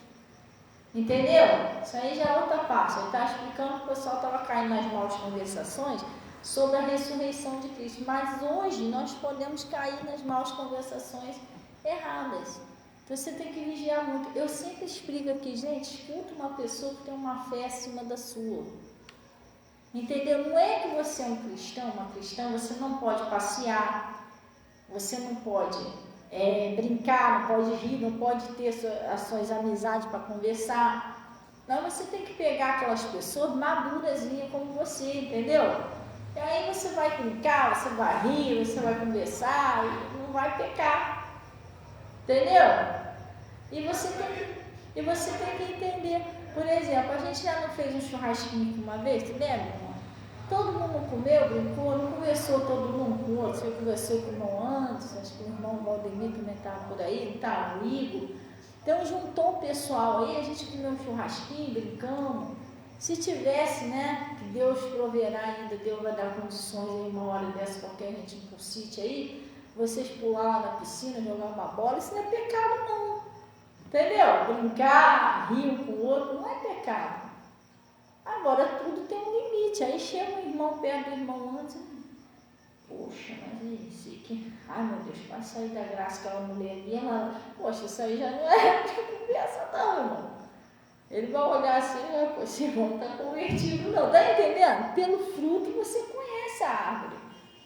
Entendeu? Isso aí já é outra parte. Ele está explicando que o pessoal estava caindo nas maus conversações sobre a ressurreição de Cristo. Mas hoje nós podemos cair nas maus conversações erradas. Então você tem que vigiar muito. Eu sempre explico aqui, gente, escuta uma pessoa que tem uma fé acima da sua. Entendeu? Não é que você é um cristão, uma cristã, você não pode passear, você não pode brincar, não pode rir, não pode ter as suas amizades para conversar. Não, você tem que pegar aquelas pessoas madurazinhas como você, entendeu? E aí você vai brincar, você vai rir, você vai conversar e não vai pecar. Entendeu? E você tem que entender. Por exemplo, a gente já não fez um churrasquinho uma vez, tu lembra? Todo mundo comeu, brincou, não conversou todo mundo com o outro. Você conversou com o irmão antes, acho que o irmão Valdemir também estava por aí, não estava, o Igor. Então juntou o pessoal aí, a gente comeu um churrasquinho, brincamos. Se tivesse, né, que Deus proverá ainda, Deus vai dar condições aí uma hora dessa, qualquer gente por sítio aí, vocês pular lá na piscina, jogar uma bola, isso não é pecado não. Entendeu? Brincar, rir um com o outro, não é pecado. Agora tudo tem um limite. Aí chega um irmão perto do irmão antes. Poxa, mas é isso aqui. Ai meu Deus, vai sair da graça aquela mulher ali. Ela, poxa, isso aí já não é conversa não, irmão. Ele vai olhar assim, poxa, esse irmão não está convertido não. Está entendendo? Pelo fruto você conhece a árvore.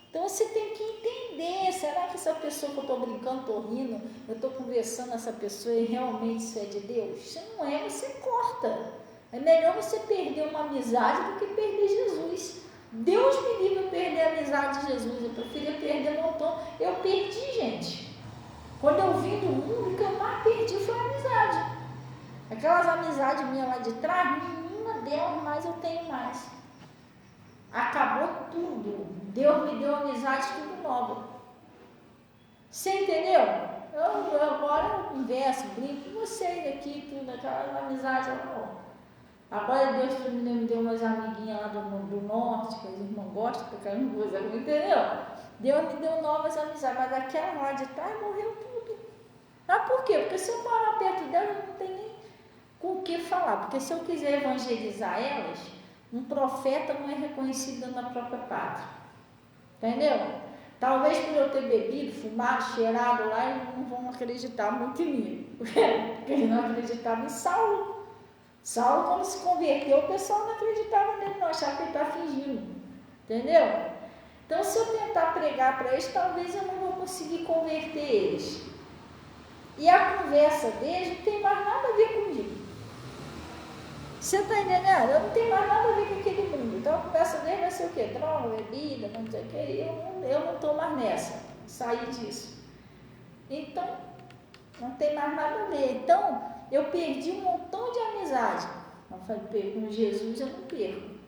Então você tem que entender, será que essa pessoa que eu estou brincando, estou rindo, eu estou conversando com essa pessoa e realmente isso é de Deus? Se não é, você corta. É melhor você perder uma amizade do que perder Jesus. Deus me livre de perder a amizade de Jesus, eu preferia perder um montão. Eu perdi, gente. Quando eu vim do mundo, o que eu mais perdi foi a amizade. Aquelas amizades minhas lá de trás, nenhuma delas mais eu tenho mais. Acabou tudo. Deus me deu amizade tudo nova. Você entendeu? Eu agora converso, brinco com vocês aqui, tudo, aquela amizade lá. Agora Deus me deu umas amiguinhas lá do norte, que os irmãos gostam, porque eu não vou usar, entendeu? Deus me deu novas amizades, mas aquela lá de trás morreu tudo. Ah, por quê? Porque se eu parar perto delas, eu não tenho nem com o que falar. Porque se eu quiser evangelizar elas, Um profeta não é reconhecido na própria pátria. Entendeu? Talvez por eu ter bebido, fumado, cheirado lá, eles não vão acreditar muito em mim. Porque eles não acreditavam em Saulo. Saulo, quando se converteu, o pessoal não acreditava nele, não, achava que ele estava fingindo. Entendeu? Então, se eu tentar pregar para eles, talvez eu não vou conseguir converter eles. E a conversa deles não tem mais nada a ver comigo. Você está entendendo? Eu não tenho mais nada a ver com aquele mundo. Então, a conversa deles vai ser o quê? Droga, bebida, não sei o quê. Eu não estou mais nessa. Saí disso. Então, não tem mais nada a ver. Então, eu perdi um montão de amizade. Eu falei, com Jesus eu não perco.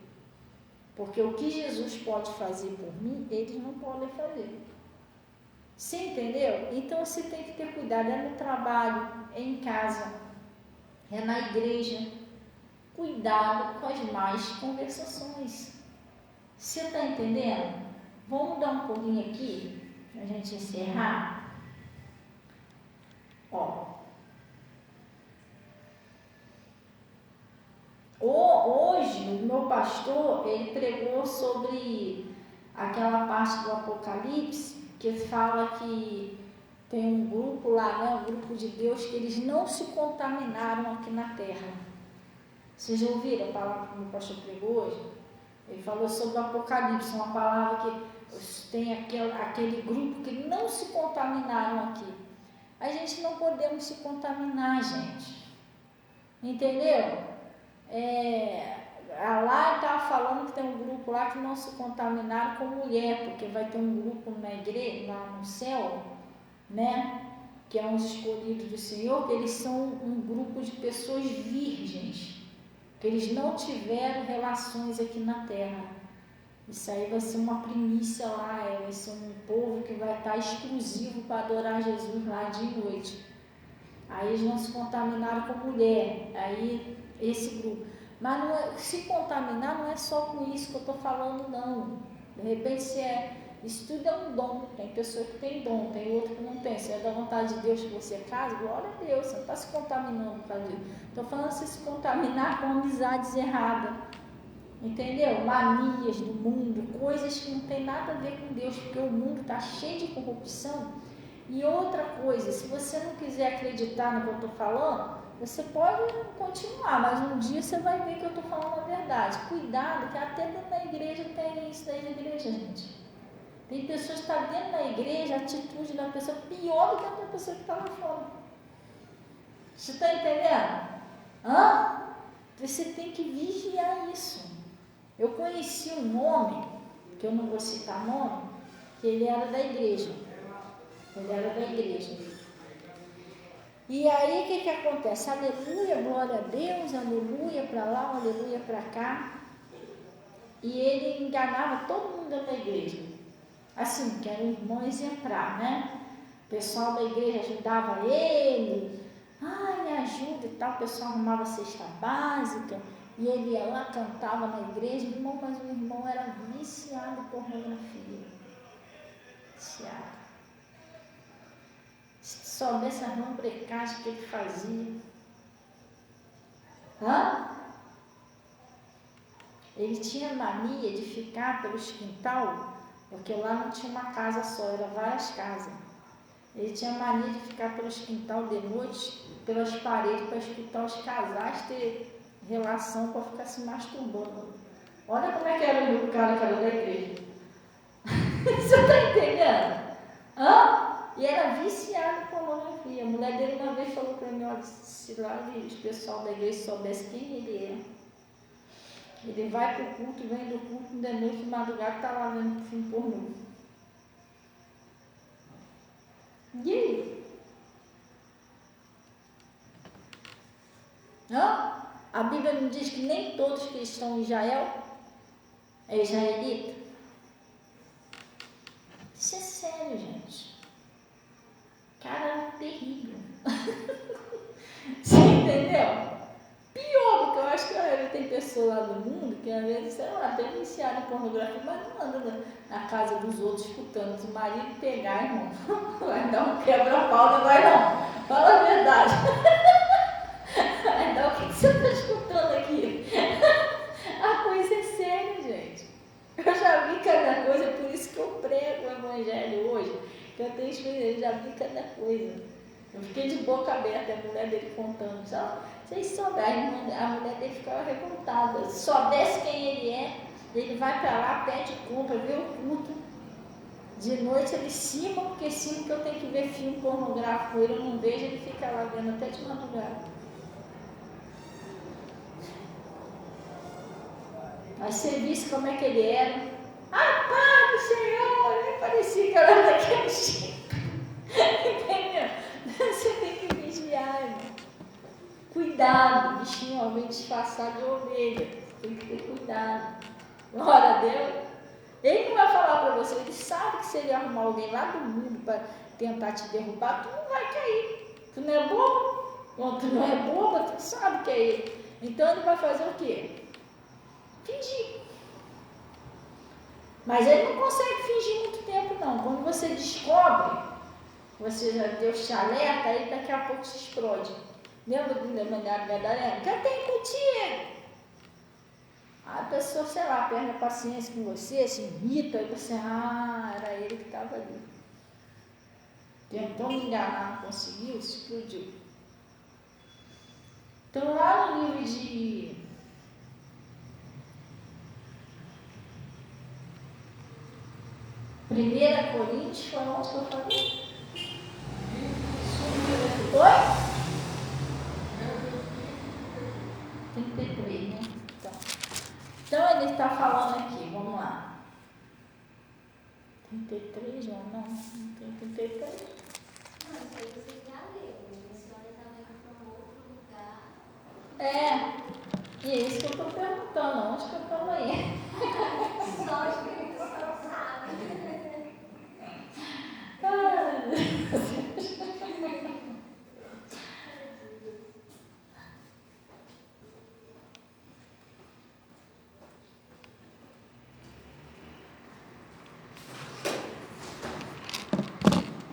Porque o que Jesus pode fazer por mim, eles não podem fazer. Você entendeu? Então você tem que ter cuidado. É no trabalho, é em casa, é na igreja. Cuidado com as más conversações. Você está entendendo? Vamos dar um pulinho aqui, para a gente encerrar. Ó. Hoje, o meu pastor, ele pregou sobre aquela parte do Apocalipse, que fala que tem um grupo lá, né, um grupo de Deus, que eles não se contaminaram aqui na terra. Vocês já ouviram a palavra que o meu pastor pregou hoje? Ele falou sobre o Apocalipse, uma palavra que tem aquele grupo que não se contaminaram aqui. A gente não podemos se contaminar, gente. Entendeu? Lá estava falando que tem um grupo lá que não se contaminaram com mulher, porque vai ter um grupo na igreja, lá no céu, né? Que é os escolhidos do Senhor, que eles são um grupo de pessoas virgens, que eles não tiveram relações aqui na terra. Isso aí vai ser uma primícia lá, vai ser um povo que vai estar exclusivo para adorar Jesus lá de noite. Aí eles não se contaminaram com mulher, aí esse grupo. Mas se contaminar não é só com isso que eu estou falando, não. De repente, isso tudo é um dom. Tem pessoa que tem dom, tem outro que não tem. Se é da vontade de Deus que você case, glória a Deus, você não está se contaminando por causa disso. Estou falando se contaminar com amizades erradas. Entendeu? Manias do mundo, coisas que não tem nada a ver com Deus, porque o mundo está cheio de corrupção. E outra coisa, se você não quiser acreditar no que eu estou falando, você pode continuar, mas um dia você vai ver que eu estou falando a verdade. Cuidado, que até dentro da igreja tem isso daí na igreja, gente. Tem pessoas que estão dentro da igreja, a atitude da pessoa pior do que a pessoa que está lá fora. Você está entendendo? Você tem que vigiar isso. Eu conheci um homem, que eu não vou citar nome, que ele era da igreja. E aí, o que acontece? Aleluia, glória a Deus, aleluia para lá, aleluia para cá. E ele enganava todo mundo da igreja. Assim, que era um irmão exemplar, né? O pessoal da igreja ajudava ele. Ai, me ajuda e tal. O pessoal arrumava cesta básica. E ele ia lá, cantava na igreja. Irmão, mas o irmão era viciado em pornografia. Viciado. Se soubesse a rumbrecagem que ele fazia. Ele tinha mania de ficar pelos quintal, porque lá não tinha uma casa só, eram várias casas. Ele tinha mania de ficar pelos quintal de noite, pelas paredes, para escutar os casais ter relação, para ficar se masturbando. Olha como é que era o cara que era da igreja. Você está entendendo? E era viciado em pornografia. A mulher dele uma vez falou para mim, olha, se lá o pessoal da igreja soubesse quem ele é. Ele vai para o culto, vem do culto, de noite, de madrugada, está lá vendo filme pornô. E aí? A Bíblia não diz que nem todos que estão em Israel é israelita? Isso é sério, gente. Cara, era terrível. Você entendeu? Pior, porque eu acho que tem pessoas lá do mundo que às vezes, sei lá, até iniciaram em pornografia, mas não anda na casa dos outros escutando. Se o marido pegar, irmão, vai dar um quebra-pau, não vai não. Fala a verdade. Vai dar o que você está escutando aqui? A coisa é prego o evangelho hoje, que eu tenho experiência, já vi cada coisa. Eu fiquei de boca aberta, a mulher dele contando. Vocês souberem, a mulher dele ficava revoltada. Se soubesse quem ele é, ele vai para lá, pede compra, vê o culto. De noite ele cima, porque cima que eu tenho que ver filme pornográfico com ele, eu não vejo, ele fica lá vendo até de madrugada. Mas você visse como é que ele era. Pai do Senhor, nem parecia que era daquele jeito. Entendeu? Você tem que vigiar, irmão. Cuidado, bichinho, vem disfarçar de ovelha. Tem que ter cuidado. Glória a Deus. Ele não vai falar para você, ele sabe que se ele arrumar alguém lá do mundo para tentar te derrubar, tu não vai cair. Tu não é bobo? Quando tu não é boba, tu sabe que é ele. Então ele vai fazer o quê? Fingir. Mas ele não consegue fingir muito tempo, não. Quando você descobre, você já Deus te alerta, aí daqui a pouco se explode. Lembra do endemoniado gadareno? O que eu tenho contigo? A pessoa, sei lá, perde a paciência com você, se irrita, aí você, era ele que estava ali. Tentou me enganar, não conseguiu, explodiu. Então, lá no livro de Primeira Coríntios, foi onde que eu falei? Oi? 33, né? Então ele está falando aqui, vamos lá. 33, não, não tem 33. Não, isso aí você já leu, a senhora também para outro lugar. E é isso que eu estou perguntando, onde que eu estou aí? Só o Espírito Santo sabe.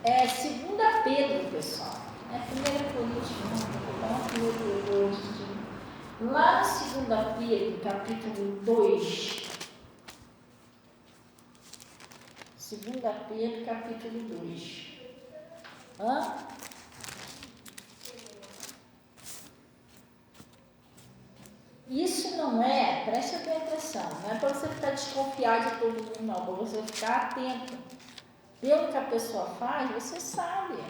É 2 Pedro, pessoal. É 1 Coríntios, não. Lá no 2 Pedro, capítulo 2. 2 Pedro, capítulo 2. Isso não é, preste bem atenção, não é para você ficar desconfiado de todo mundo, não, para você ficar atento. Pelo que a pessoa faz, você sabe.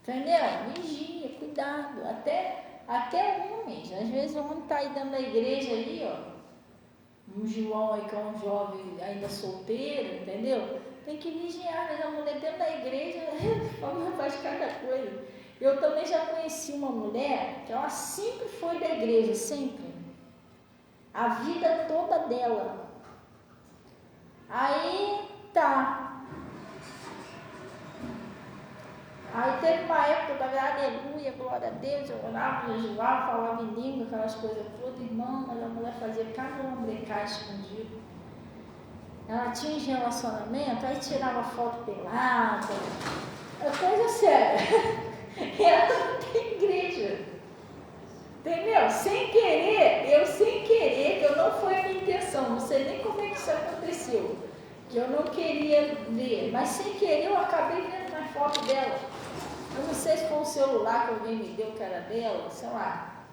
Entendeu? Vigia, cuidado. Até homens. Às vezes o homem está aí dentro da igreja ali, um João aí que é um jovem ainda solteiro, entendeu? Tem que vigiar, mas a mulher dentro da igreja faz cada coisa. Eu também já conheci uma mulher que ela sempre foi da igreja, sempre. A vida toda dela. Aí tá. Aí teve uma época da aleluia, glória a Deus, eu orava, jejuava, falava em língua, aquelas coisas todas, irmão, mas a mulher fazia cada lambrecai escondido. Ela tinha um relacionamento, aí tirava foto pelada, coisa séria. E ela não tem igreja. Entendeu? Sem querer, que eu não foi a minha intenção, não sei nem como é que isso aconteceu, que eu não queria ver, mas sem querer eu acabei vendo na foto dela. Eu não sei se foi um celular que alguém me deu que era dela, sei lá.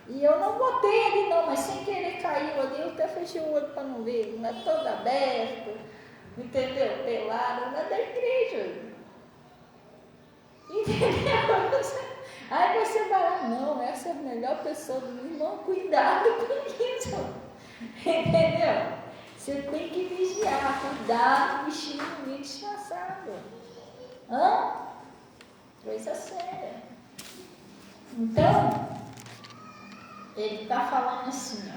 E eu não botei ali não, mas sem querer caiu ali, eu até fechei o olho para não ver, não é toda aberta, entendeu? Pelada, não é da igreja. Entendeu? Aí você vai lá, não, essa é a melhor pessoa do mundo, não, cuidado com isso. Entendeu? Você tem que vigiar, cuidado, bichinho meio disfarçado. Coisa séria. Então, ele está falando assim,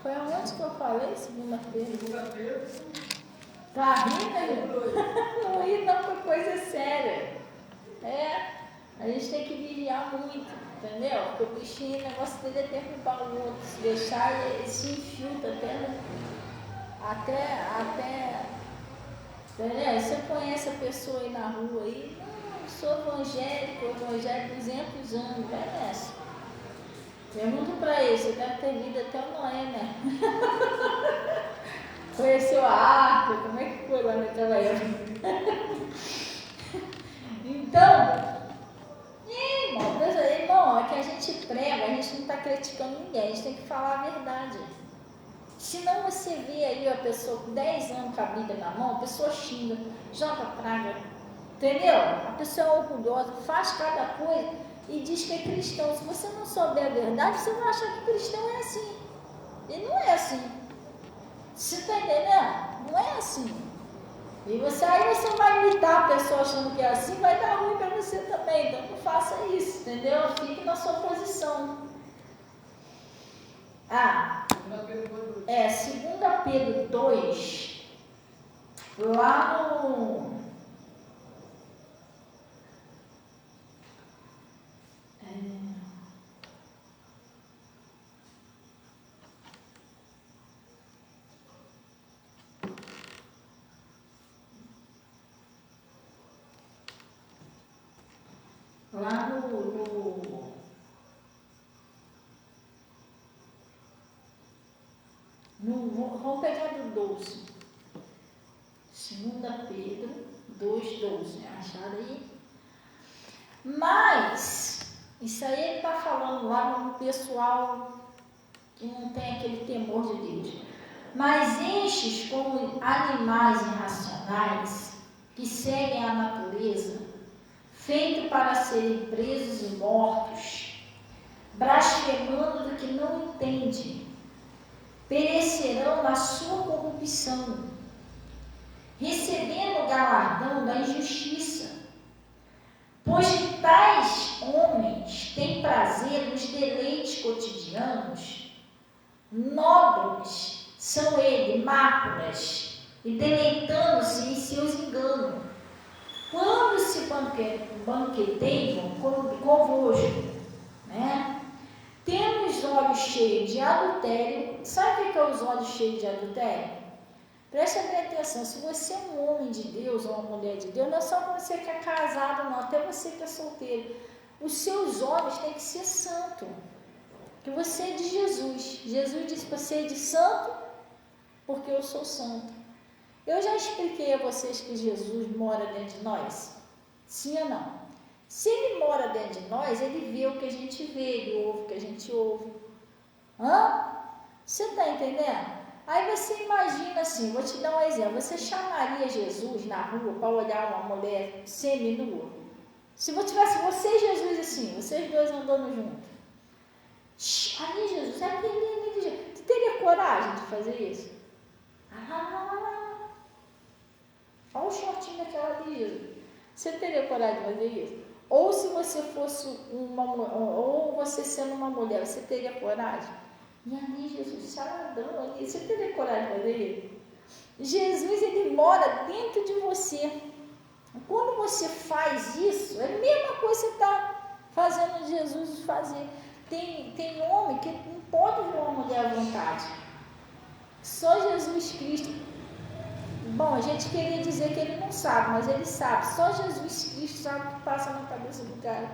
Foi aonde que eu falei, segunda-feira? Tá rindo? Não ri não, foi coisa séria. A gente tem que vigiar muito, entendeu? Porque o bichinho, o negócio dele é derrubar o outro, se deixar ele se infiltra até Entendeu? Você conhece a pessoa aí na rua aí, não, sou evangélico 200 anos, vai nessa. Pergunta para ele, você deve ter vindo até o Noé, né? Conheceu a arca, como é que foi lá naquela época? Então, irmão, é que a gente prega, a gente não está criticando ninguém, a gente tem que falar a verdade. Senão você vê aí a pessoa com 10 anos com a Bíblia na mão, a pessoa xinga, joga praga, entendeu? A pessoa é orgulhosa, faz cada coisa e diz que é cristão. Se você não souber a verdade, você vai achar que cristão é assim. E não é assim. Você está entendendo? Não é assim. E aí você vai imitar a pessoa achando que é assim, vai dar ruim para você também. Então não faça isso, entendeu? Fique na sua posição. 2 Pedro 2, lá no... Lá vamos pegar do 12. 2 Pedro 2,12. Acharam aí? Mas, isso aí ele está falando lá no pessoal que não tem aquele temor de Deus. Mas estes, como animais irracionais, que seguem a natureza, feito para serem presos e mortos, blasfemando do que não entende, perecerão na sua corrupção, recebendo o galardão da injustiça, pois que tais homens têm prazer nos deleites cotidianos, nóbrega são eles, máculas, e deleitando-se em seus enganos, quando se banqueteiam convosco, né? Tendo os olhos cheios de adultério. Sabe o que é os olhos cheios de adultério? Preste bem atenção, se você é um homem de Deus ou uma mulher de Deus, não é só você que é casado, não, até você que é solteiro. Os seus olhos têm que ser santo, que você é de Jesus. Jesus disse para ser de santo, porque eu sou santo. Eu já expliquei a vocês que Jesus mora dentro de nós? Sim ou não? Se ele mora dentro de nós, ele vê o que a gente vê, ele ouve o que a gente ouve. Você está entendendo? Aí você imagina assim, vou te dar um exemplo, você chamaria Jesus na rua para olhar uma mulher seminua? Se tivesse você e Jesus assim, vocês dois andando juntos, ali Jesus, ali Jesus, você teria coragem de fazer isso? Olha o shortinho daquela ali, Jesus. Você teria coragem de fazer isso? Ou se você fosse ou você sendo uma mulher, você teria coragem? E ali, Jesus, saradão ali, você teria coragem de fazer isso? Jesus, ele mora dentro de você. Quando você faz isso, é a mesma coisa que você está fazendo Jesus fazer. Tem homem que não pode ver uma mulher à vontade. Só Jesus Cristo. Bom, a gente queria dizer que ele não sabe, mas ele sabe. Só Jesus Cristo sabe o que passa na cabeça do cara.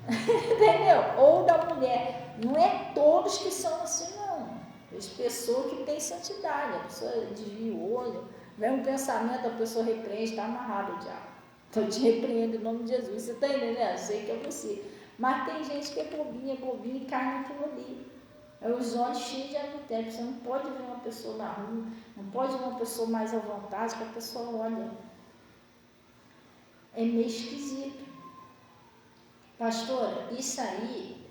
Entendeu? Ou da mulher. Não é todos que são assim, não. As pessoas que têm santidade. A pessoa desvia o olho, vem um pensamento, a pessoa repreende, está amarrado o diabo. Então eu te repreendo em nome de Jesus. Você está entendendo? Eu sei que é você. Mas tem gente que é bobinha e cai naquilo ali. É os olhos cheios de adultério. Você não pode ver uma pessoa na rua, não pode ver uma pessoa mais à vontade, que a pessoa olha. É meio esquisito. Pastora, isso aí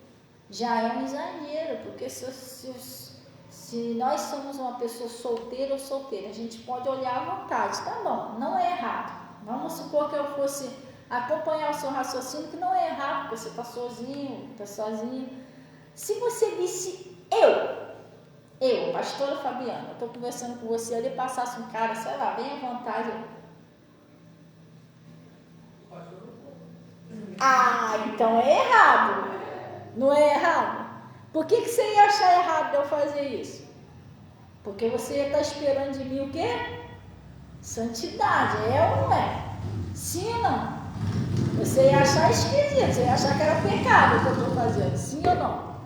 já é um exagero, porque se nós somos uma pessoa solteira ou solteira, a gente pode olhar à vontade, tá bom, não é errado. Vamos supor que eu fosse acompanhar o seu raciocínio, que não é errado, porque você está sozinho, está sozinho. Se você disse eu, pastora Fabiana, estou conversando com você, ali passasse um cara, sei lá, bem à vontade. Então é errado. Não é errado? Por que você ia achar errado de eu fazer isso? Porque você ia estar esperando de mim o quê? Santidade, é ou não é? Sim ou não? Você ia achar esquisito, você ia achar que era pecado o que eu estou fazendo, sim ou não?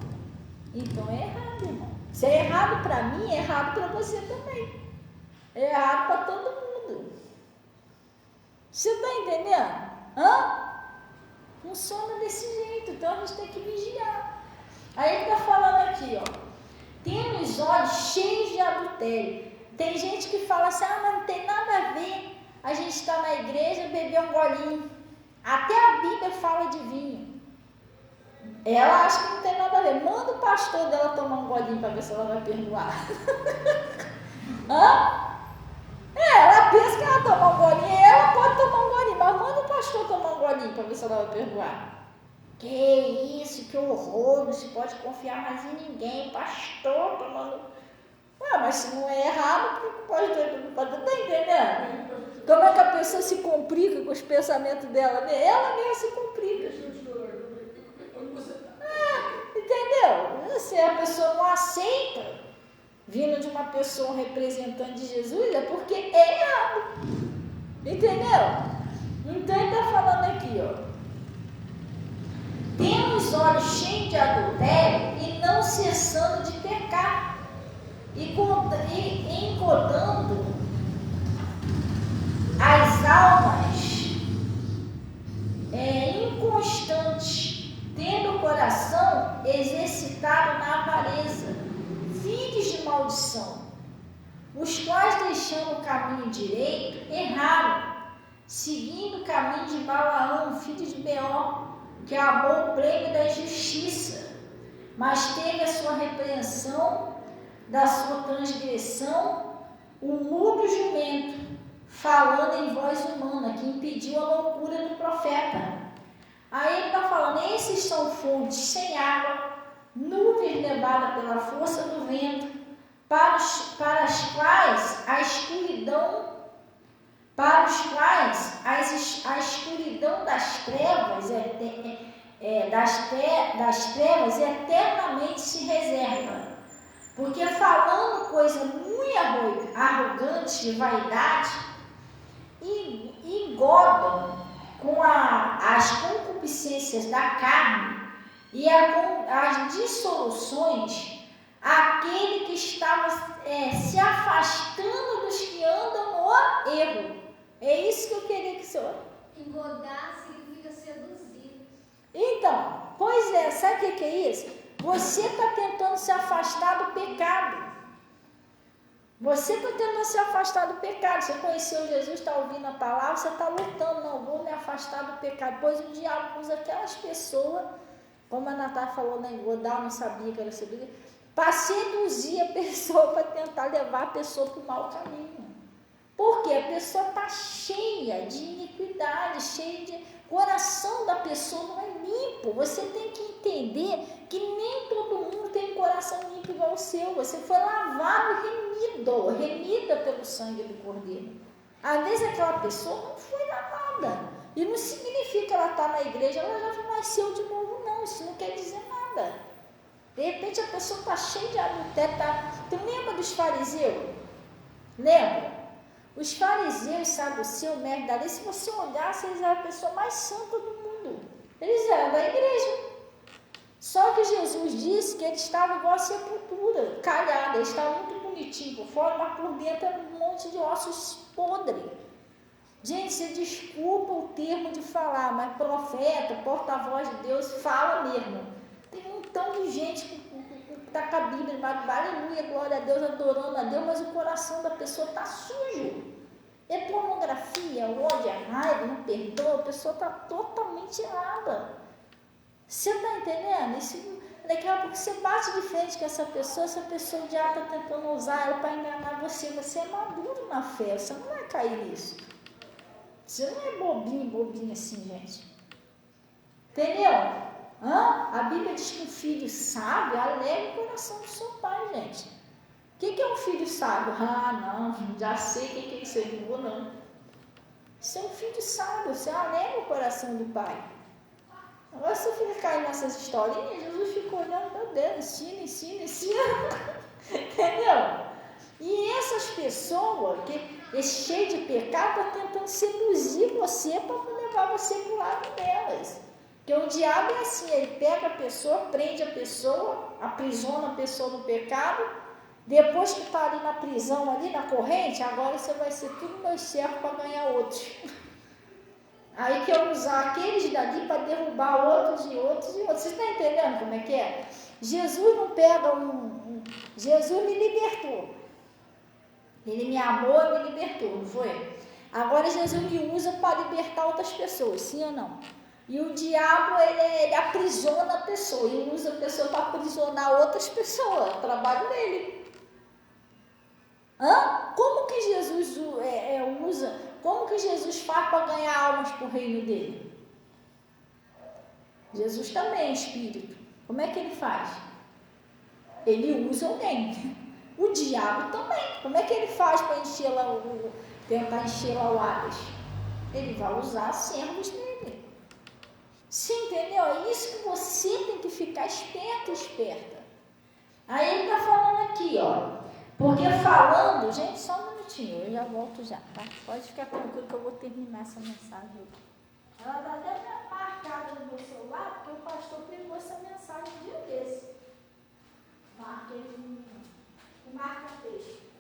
Então é errado, irmão. Se é errado para mim, é errado para você também. É errado para todo mundo. Você está entendendo? Funciona desse jeito, então a gente tem que vigiar. Aí ele está falando aqui, ó. Tendo os olhos cheios de adultério. Tem gente que fala assim, mas não tem nada a ver a gente está na igreja e beber um golinho. Até a Bíblia fala de vinho. Ela acha que não tem nada a ver. Manda o pastor dela tomar um golinho para ver se ela vai perdoar. Ela pensa que ela toma um golinho, ela pode tomar um golinho, mas manda o pastor tomar um golinho para ver se ela vai perdoar. Que isso, que horror, não se pode confiar mais em ninguém, pastor tomando... mas se não é errado, pode tá entendendo? Como é que a pessoa se complica com os pensamentos dela? Ela mesma se complica. Entendeu? Se a pessoa não aceita, vindo de uma pessoa, um representante de Jesus, é porque é errado. Entendeu? Então ele está falando aqui, ó. Tendo os olhos cheios de adultério e não cessando de pecar, e engodando as almas inconstantes, tendo o coração exercitado na avareza, filhos de maldição, os quais, deixando o caminho direito, erraram, seguindo o caminho de Balaão, filho de Beor, que amou o prêmio da injustiça, mas teve a sua repreensão da sua transgressão, o mudo jumento, falando em voz humana, que impediu a loucura do profeta. Aí ele está falando, esses são fontes sem água, nuvens levadas pela força do vento, para as quais a escuridão das trevas eternamente se reserva. Porque falando coisa muito arrogante de vaidade, engodam com as concupiscências da carne e as dissoluções aquele que estava se afastando dos que andam no erro. É isso que eu queria que o senhor... Engodar significa seduzir. Então, pois é, sabe o que é isso? Você está tentando se afastar do pecado. Você está tentando se afastar do pecado. Você conheceu Jesus, está ouvindo a palavra, você está lutando. Não, vou me afastar do pecado. Pois o diabo usa aquelas pessoas, como a Natália falou, né? Engodar, não sabia que era seduzir, para seduzir a pessoa, para tentar levar a pessoa para o mau caminho. Porque a pessoa está cheia de iniquidade, cheia de... O coração da pessoa não é limpo. Você tem que entender que nem todo mundo tem um coração limpo igual o seu. Você foi lavado e remida pelo sangue do Cordeiro. Às vezes aquela pessoa não foi lavada. E não significa que ela está na igreja, ela já nasceu de novo, não. Isso não quer dizer nada. De repente a pessoa está cheia de adultério. Tu lembra dos fariseus? Lembra? Os fariseus, saduceus, mestre da lei, se você olhasse, eles eram a pessoa mais santa do mundo. Eles eram da igreja. Só que Jesus disse que eles estavam igual a sepultura, calhada. Eles estavam muito bonitinhos por fora, mas por dentro era um monte de ossos podres. Gente, você desculpa o termo de falar, mas profeta, porta-voz de Deus, fala mesmo. Tem um montão de gente que está com a Bíblia, aleluia, glória a Deus, adorando a Deus, mas o coração da pessoa está sujo. É pornografia, ódio, é raiva, não perdoa, a pessoa está totalmente errada. Você está entendendo? Isso, daqui a pouco você bate de frente com essa pessoa já está tentando usar ela para enganar você. Você é maduro na fé, você não vai cair nisso. Você não é bobinho assim, gente. Entendeu? A Bíblia diz que um filho sábio alegra o coração do seu pai, gente. O que é um filho sábio? Não, já sei o que é isso aí, não vou não. Isso é um filho sábio, você alegra o coração do pai. Agora se eu ficar caindo nessas historinhas, Jesus fica olhando, meu Deus, ensina. Entendeu? E essas pessoas que é cheio de pecado, estão tentando seduzir você para levar você para o lado delas. Porque o diabo é assim, ele pega a pessoa, prende a pessoa, aprisiona a pessoa no pecado, depois que está ali na prisão, ali na corrente, agora você vai ser tudo meu servo para ganhar outros. Aí quer usar aqueles dali para derrubar outros e outros e outros. Você está entendendo como é que é? Jesus não pega Jesus me libertou. Ele me amou e me libertou, não foi? Agora Jesus me usa para libertar outras pessoas, sim ou não? E o diabo, ele aprisiona a pessoa, ele usa a pessoa para aprisionar outras pessoas, é o trabalho dele. Como que Jesus usa, como que Jesus faz para ganhar almas para o reino dele? Jesus também é espírito. Como é que ele faz? Ele usa alguém. O diabo também. Como é que ele faz para tentar encher lá o Hades? Ele vai usar servos dele. Sim, entendeu? É isso que você tem que ficar esperto, esperta. Aí ele está falando aqui, ó. Porque falando, gente, só um minutinho, eu já volto já, tá? Pode ficar tranquilo que eu vou terminar essa mensagem. Ela está até marcada no meu celular, porque o pastor pregou essa mensagem um dia desse. Marquei o marca-texto.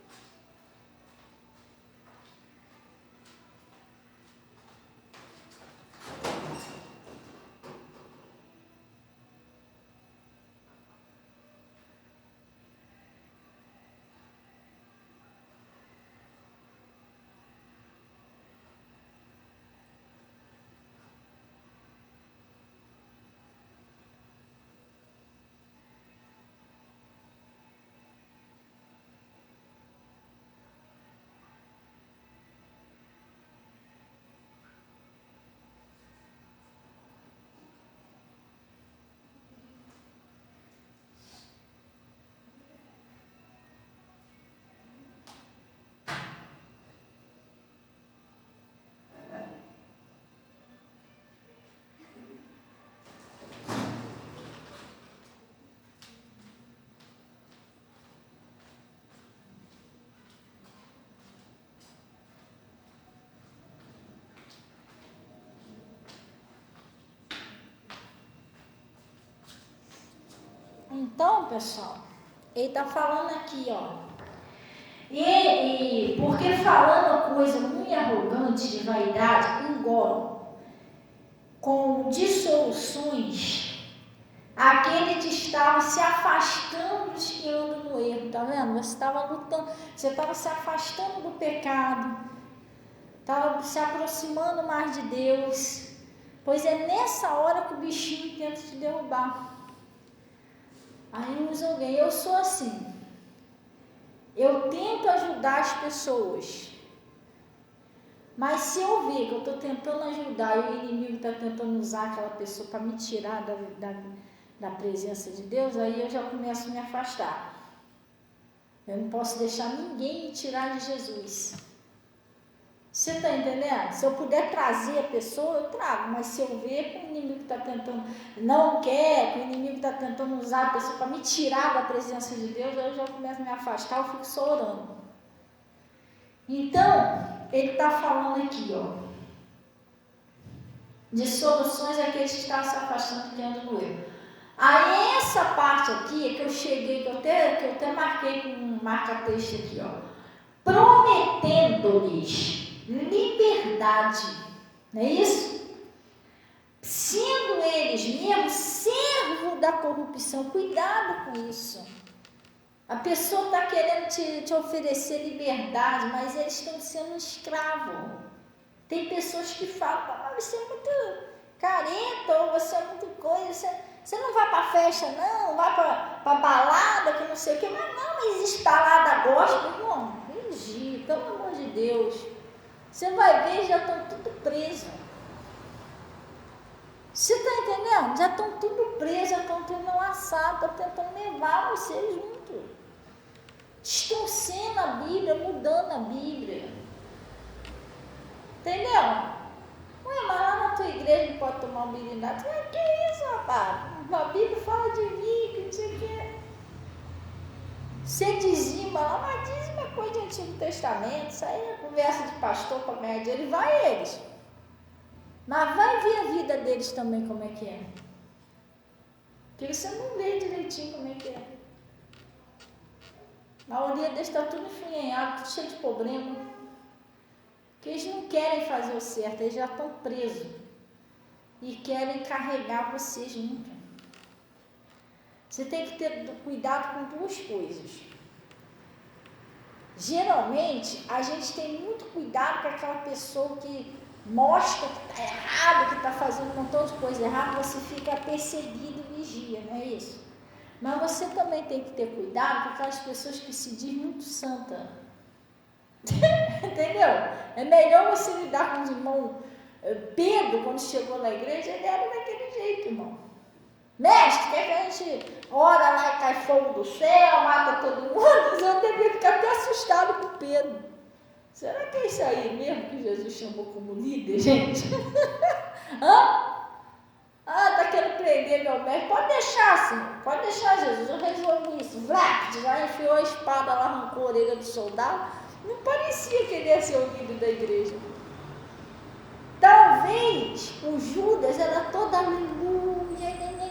Então, pessoal, ele está falando aqui, ó. E porque falando coisa muito arrogante de vaidade, engano, com dissoluções, aquele que estava se afastando dos que andam no erro, tá vendo? Você estava lutando, você estava se afastando do pecado, estava se aproximando mais de Deus, pois é nessa hora que o bichinho tenta te derrubar. Aí usa alguém, eu sou assim, eu tento ajudar as pessoas, mas se eu ver que eu estou tentando ajudar e o inimigo está tentando usar aquela pessoa para me tirar da presença de Deus, aí eu já começo a me afastar. Eu não posso deixar ninguém me tirar de Jesus. Você está entendendo? Se eu puder trazer a pessoa, eu trago, mas se eu ver que o inimigo está tentando, não quer, que o inimigo está tentando usar a pessoa para me tirar da presença de Deus, aí eu já começo a me afastar, eu fico só orando. Então, ele está falando aqui, ó, de soluções àqueles que estavam se afastando de andam no erro. Aí essa parte aqui, que eu cheguei, que eu até marquei com um marca-texto aqui, ó, prometendo-lhes liberdade, não é isso? Sendo eles mesmo servo da corrupção, cuidado com isso. A pessoa está querendo te oferecer liberdade, mas eles estão sendo escravos. Tem pessoas que falam, você é muito careta, ou você é muito coisa, você não vai para festa não, vai para balada, que não sei o que, mas não existe balada gospel, irmão, vigia, pelo amor de Deus. Você vai ver, já estão tudo presos. Você está entendendo? Já estão tudo presos, já estão tudo laçado, estão tentando levar você junto. Distorcendo a Bíblia, mudando a Bíblia. Entendeu? Ué, mas lá na tua igreja não pode tomar um bilinato. Que isso, rapaz? A Bíblia fala de mim, que não sei o que. Você dizima lá, mas dízimo é coisa do Antigo Testamento, isso aí é conversa de pastor para ganhar dinheiro, vai eles. Mas vai ver a vida deles também como é que é. Porque você não vê direitinho como é que é. A maioria deles está tudo enfinhado, tudo cheio de problema. Porque eles não querem fazer o certo, eles já estão presos. E querem carregar você junto. Você tem que ter cuidado com duas coisas. Geralmente, a gente tem muito cuidado com aquela pessoa que mostra que está errado, que está fazendo um montão de coisa errada, você fica perseguido e vigia, não é isso? Mas você também tem que ter cuidado com aquelas pessoas que se dizem muito santa. Entendeu? É melhor você lidar com os irmãos. Pedro, quando chegou na igreja, ele era daquele jeito, irmão. Mestre, quer que a gente ora lá e cai fogo do céu, mata todo mundo? Eu devia ficar até assustado com Pedro. Será que é isso aí mesmo que Jesus chamou como líder, gente? Hã? Ah, tá querendo prender meu mestre? Pode deixar, Senhor. Pode deixar, Jesus. Eu resolvo isso. Vlad, já enfiou a espada lá, arrancou a orelha do soldado. Não parecia que ele ia ser o líder da igreja. Talvez o Judas era todo aleluia, entendeu?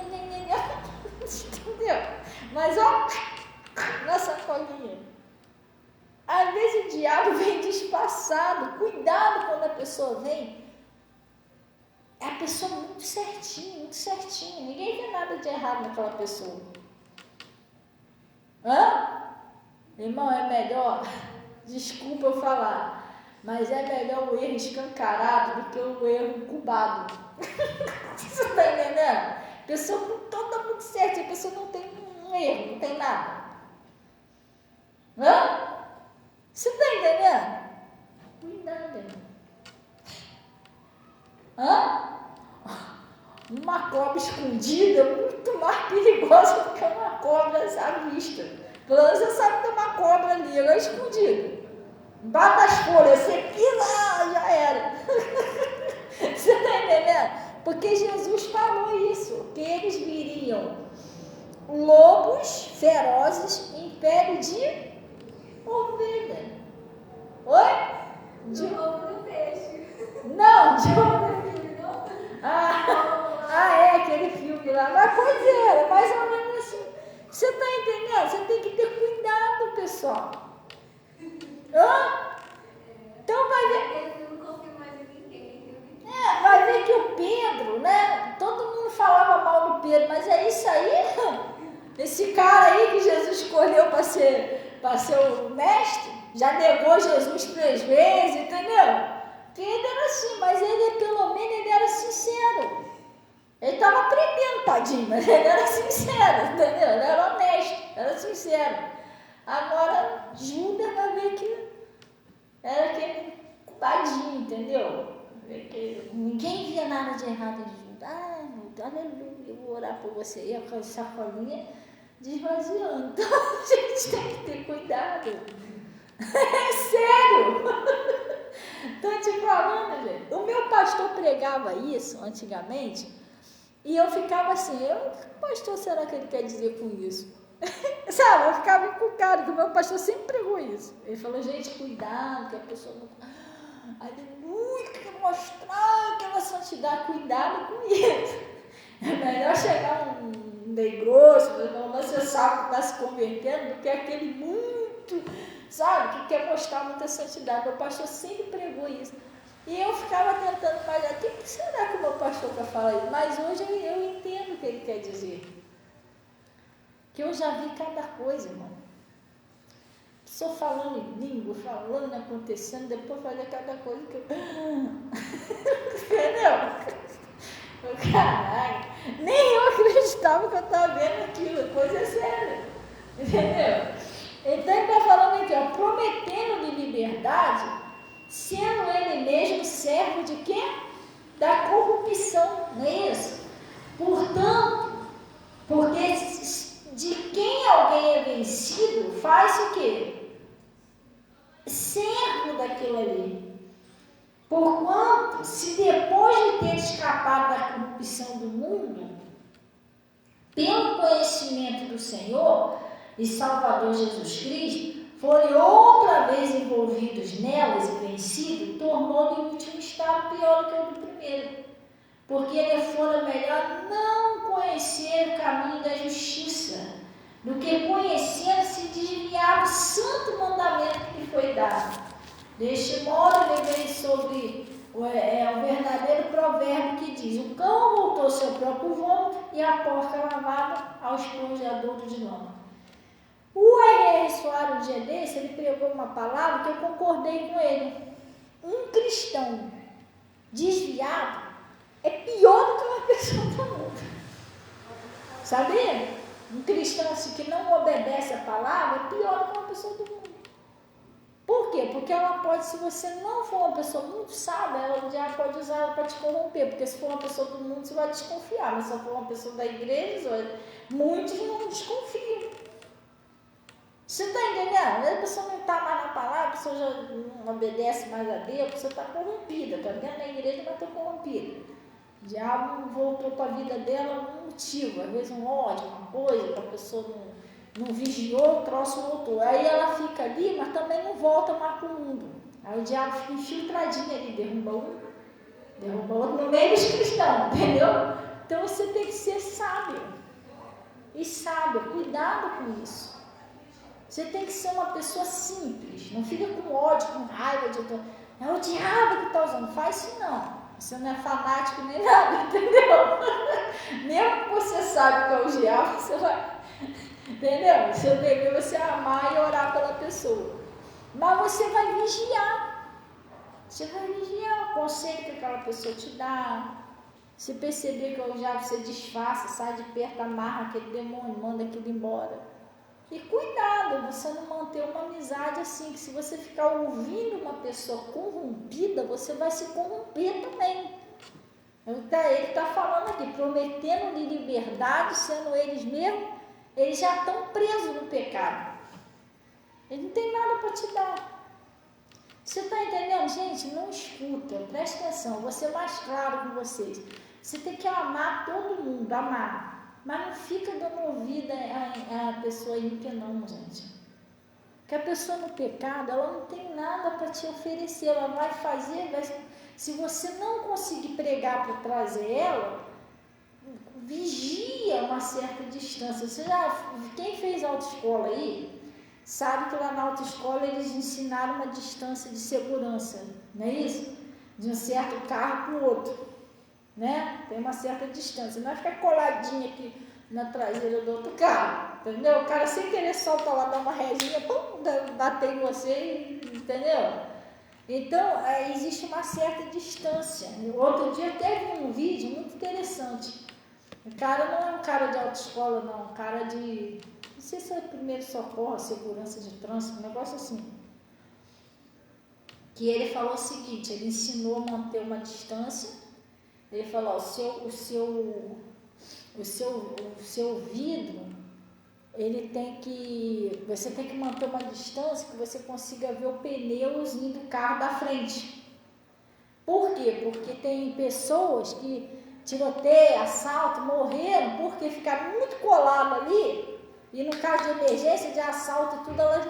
Mas ó, na sacolinha. Às vezes o diabo vem disfarçado. Cuidado quando a pessoa vem. É a pessoa muito certinha, muito certinha. Ninguém vê nada de errado naquela pessoa. Hã? Irmão, é melhor, desculpa eu falar, mas é melhor o erro escancarado do que o erro incubado. Você está entendendo? A pessoa toda muito certa, a pessoa não tem um erro, não tem nada. Hã? Você está entendendo? Cuidado, irmão. Hã? Uma cobra escondida é muito mais perigosa do que uma cobra à vista. Pelo menos você sabe que tem uma cobra ali, ela é escondida. Bata as folhas, você pisa, já era. Você está entendendo? Porque Jesus falou isso, que eles viriam lobos ferozes em pele de ovelha. Oi? De novo do peixe. Não, de ovelha. É aquele filme lá. Mas pois é mais ou menos assim. Você está entendendo? Você tem que ter cuidado, pessoal. Hã? Então vai ver. Eu não confio mais em ninguém. Vai ver que o Pedro, né? Todo mundo falava mal do Pedro, mas é isso aí. Esse cara aí que Jesus escolheu para ser o mestre, já negou Jesus 3 vezes, entendeu? Pedro era assim, mas ele pelo menos ele era sincero. Ele estava aprendendo, tadinho, mas ele era sincero, entendeu? Ele era honesto, era sincero. Agora, Judas vai ver que era aquele culpadinho, entendeu? Ninguém via nada de errado em Judas. Aleluia, eu vou orar por você. E a sacolinha desvaziando. Então, a gente tem que ter cuidado. É sério. Estou te falando, gente. O meu pastor pregava isso antigamente e eu ficava assim, que pastor será que ele quer dizer com isso? Sabe, eu ficava encucado, que o meu pastor sempre pregou isso. Ele falou, gente, cuidado, que a pessoa não... Aleluia, quer mostrar aquela santidade, cuidado com isso. É melhor chegar um meio grosso, você sabe que está se convertendo, do que aquele muito, sabe, que quer mostrar muita santidade. Meu pastor sempre pregou isso. E eu ficava tentando imaginar, o que será que o meu pastor quer falar isso? Mas hoje eu entendo o que ele quer dizer. Que eu já vi cada coisa, irmão. Pessoa falando em língua, falando, acontecendo, depois fazer cada coisa que eu... Entendeu? Caralho, nem eu acreditava que eu estava vendo aquilo, coisa séria. Entendeu? Então ele está falando aqui, ó, prometendo-lhe liberdade, sendo ele mesmo servo de quê? Da corrupção, não é isso? Portanto, porque de quem alguém é vencido, faz o quê? Servo daquilo ali. Porquanto, se depois de ter escapado da corrupção do mundo, pelo conhecimento do Senhor, e Salvador Jesus Cristo, forem outra vez envolvidos nelas e vencidos, tornou-lhe o último estado pior do que o do primeiro. Porque ele fora melhor não conhecer o caminho da justiça, do que conhecer se desviar do santo mandamento que lhe foi dado. Deste modo, lembrei sobre o verdadeiro provérbio que diz: o cão voltou ao seu próprio vômito e a porca lavada ao esponjadouro de lama. O R.R. Soares, um dia desse, ele pregou uma palavra que eu concordei com ele. Um cristão desviado é pior do que uma pessoa do mundo. Sabia? Um cristão assim, que não obedece a palavra é pior do que uma pessoa do mundo. Por quê? Porque ela pode, se você não for uma pessoa muito sábia, o diabo pode usar ela para te corromper. Porque se for uma pessoa do mundo, você vai desconfiar. Mas se for uma pessoa da igreja, muitos não desconfiam. Você está entendendo? A pessoa não está mais na palavra, a pessoa já não obedece mais a Deus, a pessoa está corrompida. Está dentro da igreja, mas está corrompida. O diabo voltou para a vida dela um motivo, às vezes um ódio, uma coisa, que a pessoa não vigiou, o troço voltou. Aí ela fica ali, mas também não volta mais para o mundo. Aí o diabo fica infiltradinho ali, derruba outro no meio dos cristãos, entendeu? Então você tem que ser sábio. E sábio, cuidado com isso. Você tem que ser uma pessoa simples, não fica com ódio, com raiva de outro. É o diabo que está usando, faz isso não. Você não é fanático nem nada, entendeu? Mesmo que você sabe que é o diabo, você vai, entendeu? Seu dever é você amar e orar pela pessoa. Mas você vai vigiar. Você vai vigiar o conselho que aquela pessoa te dá. Se perceber que é o diabo, você disfarça, sai de perto, amarra aquele demônio, manda aquilo embora. E cuidado, você não manter uma amizade assim, que se você ficar ouvindo uma pessoa corrompida, você vai se corromper também. Ele está falando aqui, prometendo-lhe liberdade, sendo eles mesmos, eles já estão presos no pecado. Ele não tem nada para te dar. Você está entendendo, gente? Não escuta, presta atenção, vou ser mais claro com vocês. Você tem que amar todo mundo, amar. Mas não fica dando ouvido a pessoa ímpia não, gente. Porque a pessoa no pecado, ela não tem nada para te oferecer. Ela vai fazer, se você não conseguir pregar para trazer ela, vigia uma certa distância. Quem fez autoescola aí, sabe que lá na autoescola eles ensinaram uma distância de segurança, não é isso? De um certo carro para o outro. Né? Tem uma certa distância, não é ficar coladinho aqui na traseira do outro carro, entendeu? O cara sem querer solta lá, dá uma resinha, pum, bater em você, entendeu? Então, existe uma certa distância. Outro dia teve um vídeo muito interessante. O cara não é um cara de autoescola, não, um cara de, não sei se é primeiro socorro, segurança de trânsito, um negócio assim. Que ele falou o seguinte, ele ensinou a manter uma distância. Ele falou, o seu vidro, você tem que manter uma distância que você consiga ver o pneuzinho do carro da frente. Por quê? Porque tem pessoas que tiroteio, assalto, morreram porque ficaram muito coladas ali e no caso de emergência, de assalto e tudo, elas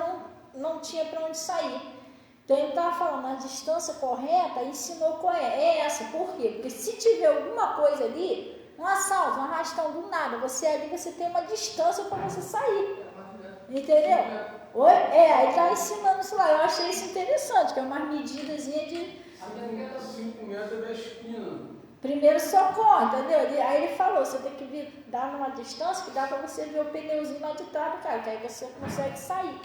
não tinham para onde sair. Então ele estava falando, a distância correta, ensinou qual é essa. Por quê? Porque se tiver alguma coisa ali, um assalto, um arrastão do nada, você tem uma distância para você sair. Entendeu? Oi? Ele está ensinando isso lá. Eu achei isso interessante, que é uma medidas de... 5 metros da esquina. Primeiro socorro, entendeu? Aí ele falou, você tem que dar numa distância que dá para você ver o pneuzinho lá de trás do carro, que aí você consegue sair.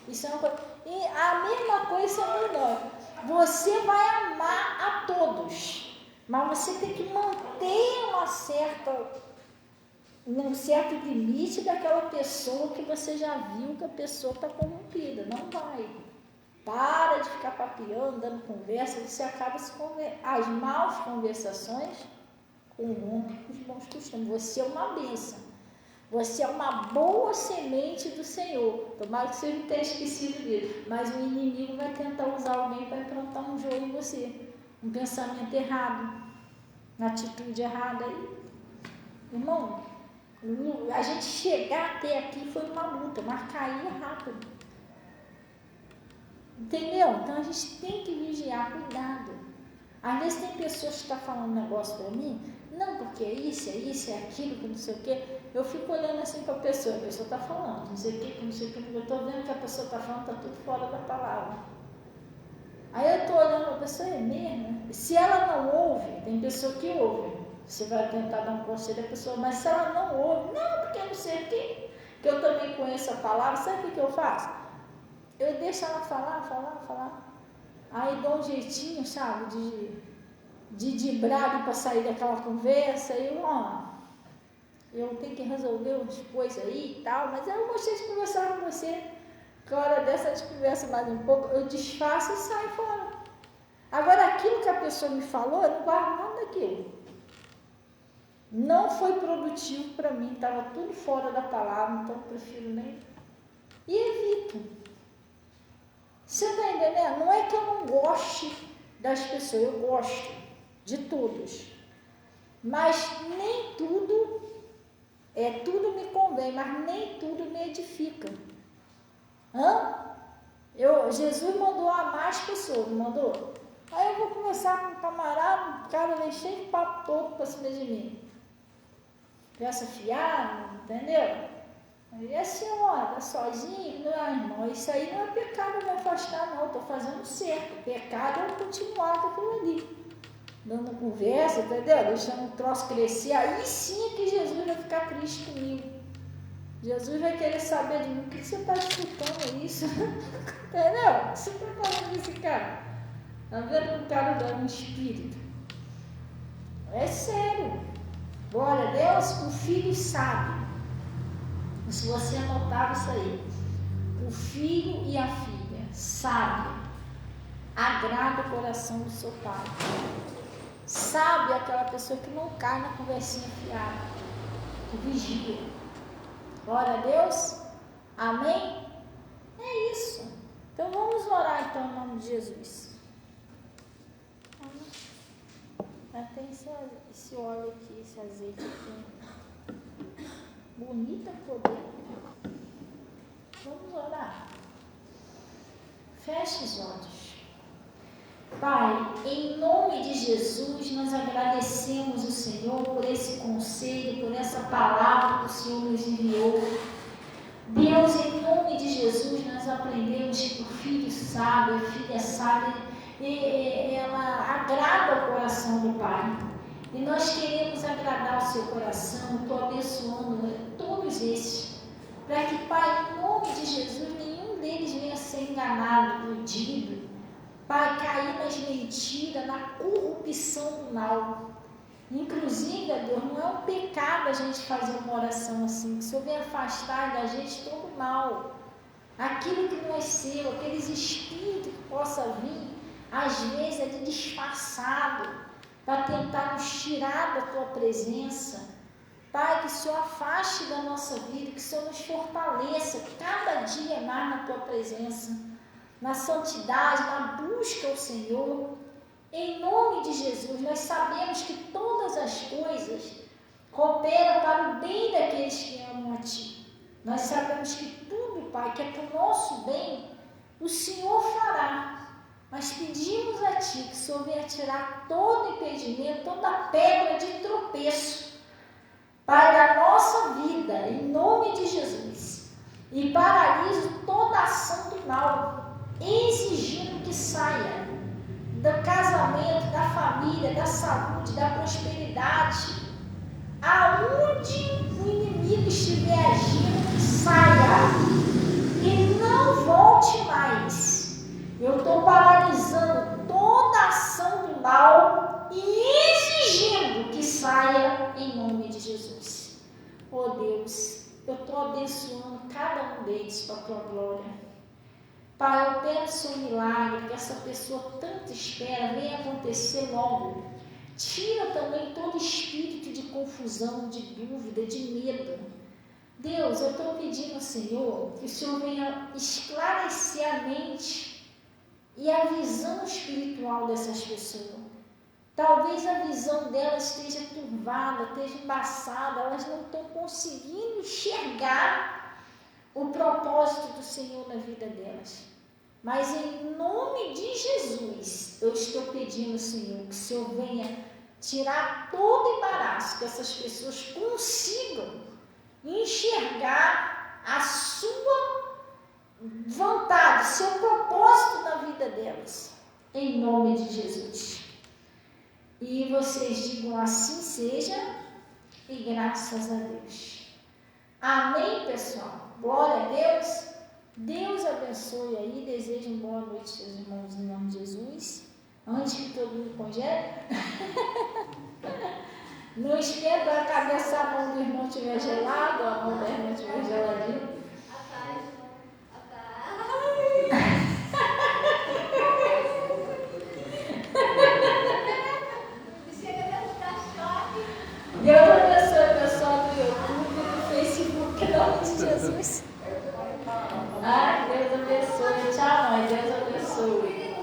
Isso é uma coisa. E a mesma coisa é você vai amar a todos, mas você tem que manter um certo limite daquela pessoa que você já viu que a pessoa está corrompida. Não vai. Para de ficar papeando, dando conversa, você acaba as maus conversações corrompem os bons costumes. Você é uma bênção. Você é uma boa semente do Senhor. Tomara que você não tenha esquecido dele. Mas o inimigo vai tentar usar alguém para implantar um jogo em você. Um pensamento errado. Uma atitude errada. Irmão, A gente chegar até aqui foi uma luta, mas caía rápido. Entendeu? Então a gente tem que vigiar, cuidado. Às vezes tem pessoas que estão falando um negócio para mim, não, porque é isso, é aquilo, que não sei o quê. Eu fico olhando assim para a pessoa está falando, não sei o quê, que não sei o quê, eu estou vendo que a pessoa está falando, está tudo fora da palavra. Aí eu estou olhando para a pessoa, é mesmo? Se ela não ouve, tem pessoa que ouve. Você vai tentar dar um conselho à pessoa, mas se ela não ouve, não, porque eu não sei o quê, que eu também conheço a palavra, sabe o que eu faço? Eu deixo ela falar. Aí dou um jeitinho, sabe, de driblar para sair daquela conversa. Eu tenho que resolver umas coisas aí e tal, mas eu gostei de conversar com você. Que hora dessa a gente conversa mais um pouco, eu desfaço e saio fora. Agora, aquilo que a pessoa me falou, eu não guardo nada daquilo. Não foi produtivo para mim, estava tudo fora da palavra, então eu prefiro nem. E evito. Você está entendendo? Não é que eu não goste das pessoas, eu gosto de todos. Mas nem tudo, tudo me convém, mas nem tudo me edifica. Jesus mandou amar as pessoas, não mandou? Aí eu vou conversar com um camarada, o cara vem cheio de papo todo para cima de mim. Peça fiado, entendeu? E a senhora, sozinha, não, irmão, isso aí não é pecado me afastar, não, estou fazendo certo. Pecado é continuar com aquilo ali. Dando conversa, entendeu? Deixando o troço crescer, aí sim é que Jesus vai ficar triste comigo. Jesus vai querer saber de mim, por que você está escutando isso? Entendeu? O que você está falando desse cara? Está vendo um cara dando um espírito? É sério. Glória a Deus, o filho sabe. Se você anotar isso aí, o filho e a filha sabem, agrada o coração do seu pai. Sabe aquela pessoa que não cai na conversinha fiada, que vigia. Glória a Deus, amém? É isso. Então vamos orar então em nome de Jesus. Tem esse óleo aqui, esse azeite aqui. Bonita poder. Vamos orar. Feche os olhos. Pai, em nome de Jesus, nós agradecemos o Senhor por esse conselho, por essa palavra que o Senhor nos enviou. Deus, em nome de Jesus, nós aprendemos que o filho sabe, a filha sabe, ela agrada o coração do Pai. E nós queremos agradar o seu coração, estou abençoando todos esses, para que, Pai, em nome de Jesus, nenhum deles venha ser enganado, iludido, Pai, cair nas mentiras, na corrupção do mal. Inclusive, Deus, não é um pecado a gente fazer uma oração assim, que o Senhor vem afastar da gente todo o mal. Aquilo que não é seu, aqueles espíritos que possa vir, às vezes é de disfarçado, para tentar nos tirar da tua presença. Pai, que o Senhor afaste da nossa vida, que o Senhor nos fortaleça cada dia mais na tua presença, na santidade, na busca ao Senhor. Em nome de Jesus, nós sabemos que todas as coisas cooperam para o bem daqueles que amam a Ti. Nós sabemos que tudo, Pai, que é para o nosso bem, o Senhor fará. Mas pedimos a Ti que o Senhor venha tirar todo impedimento, toda pedra de tropeço, Pai, da nossa vida, em nome de Jesus. E paralise toda ação do mal, exigindo que saia do casamento, da família, da saúde, da prosperidade. Aonde o inimigo estiver agindo, que saia e não volte mais. Eu estou paralisando toda a ação do mal e exigindo que saia em nome de Jesus. Oh Deus, eu estou abençoando cada um deles para a tua glória. Pai, eu peço um milagre que essa pessoa tanto espera, venha acontecer logo. Tira também todo espírito de confusão, de dúvida, de medo. Deus, eu estou pedindo, Senhor, que o Senhor venha esclarecer a mente e a visão espiritual dessas pessoas. Talvez a visão delas esteja turvada, esteja embaçada, elas não estão conseguindo enxergar o propósito do Senhor na vida delas. Mas em nome de Jesus, eu estou pedindo, Senhor, que o Senhor venha tirar todo embaraço, que essas pessoas consigam enxergar a sua vontade, seu propósito na vida delas, em nome de Jesus. E vocês digam assim seja, e graças a Deus. Amém, pessoal? Glória a Deus. Deus abençoe aí, desejo uma boa noite, seus irmãos, em nome de Jesus. Antes que todo mundo congele. Não esquenta a cabeça, a mão do irmão estiver gelada, a mão da irmã estiver geladinha.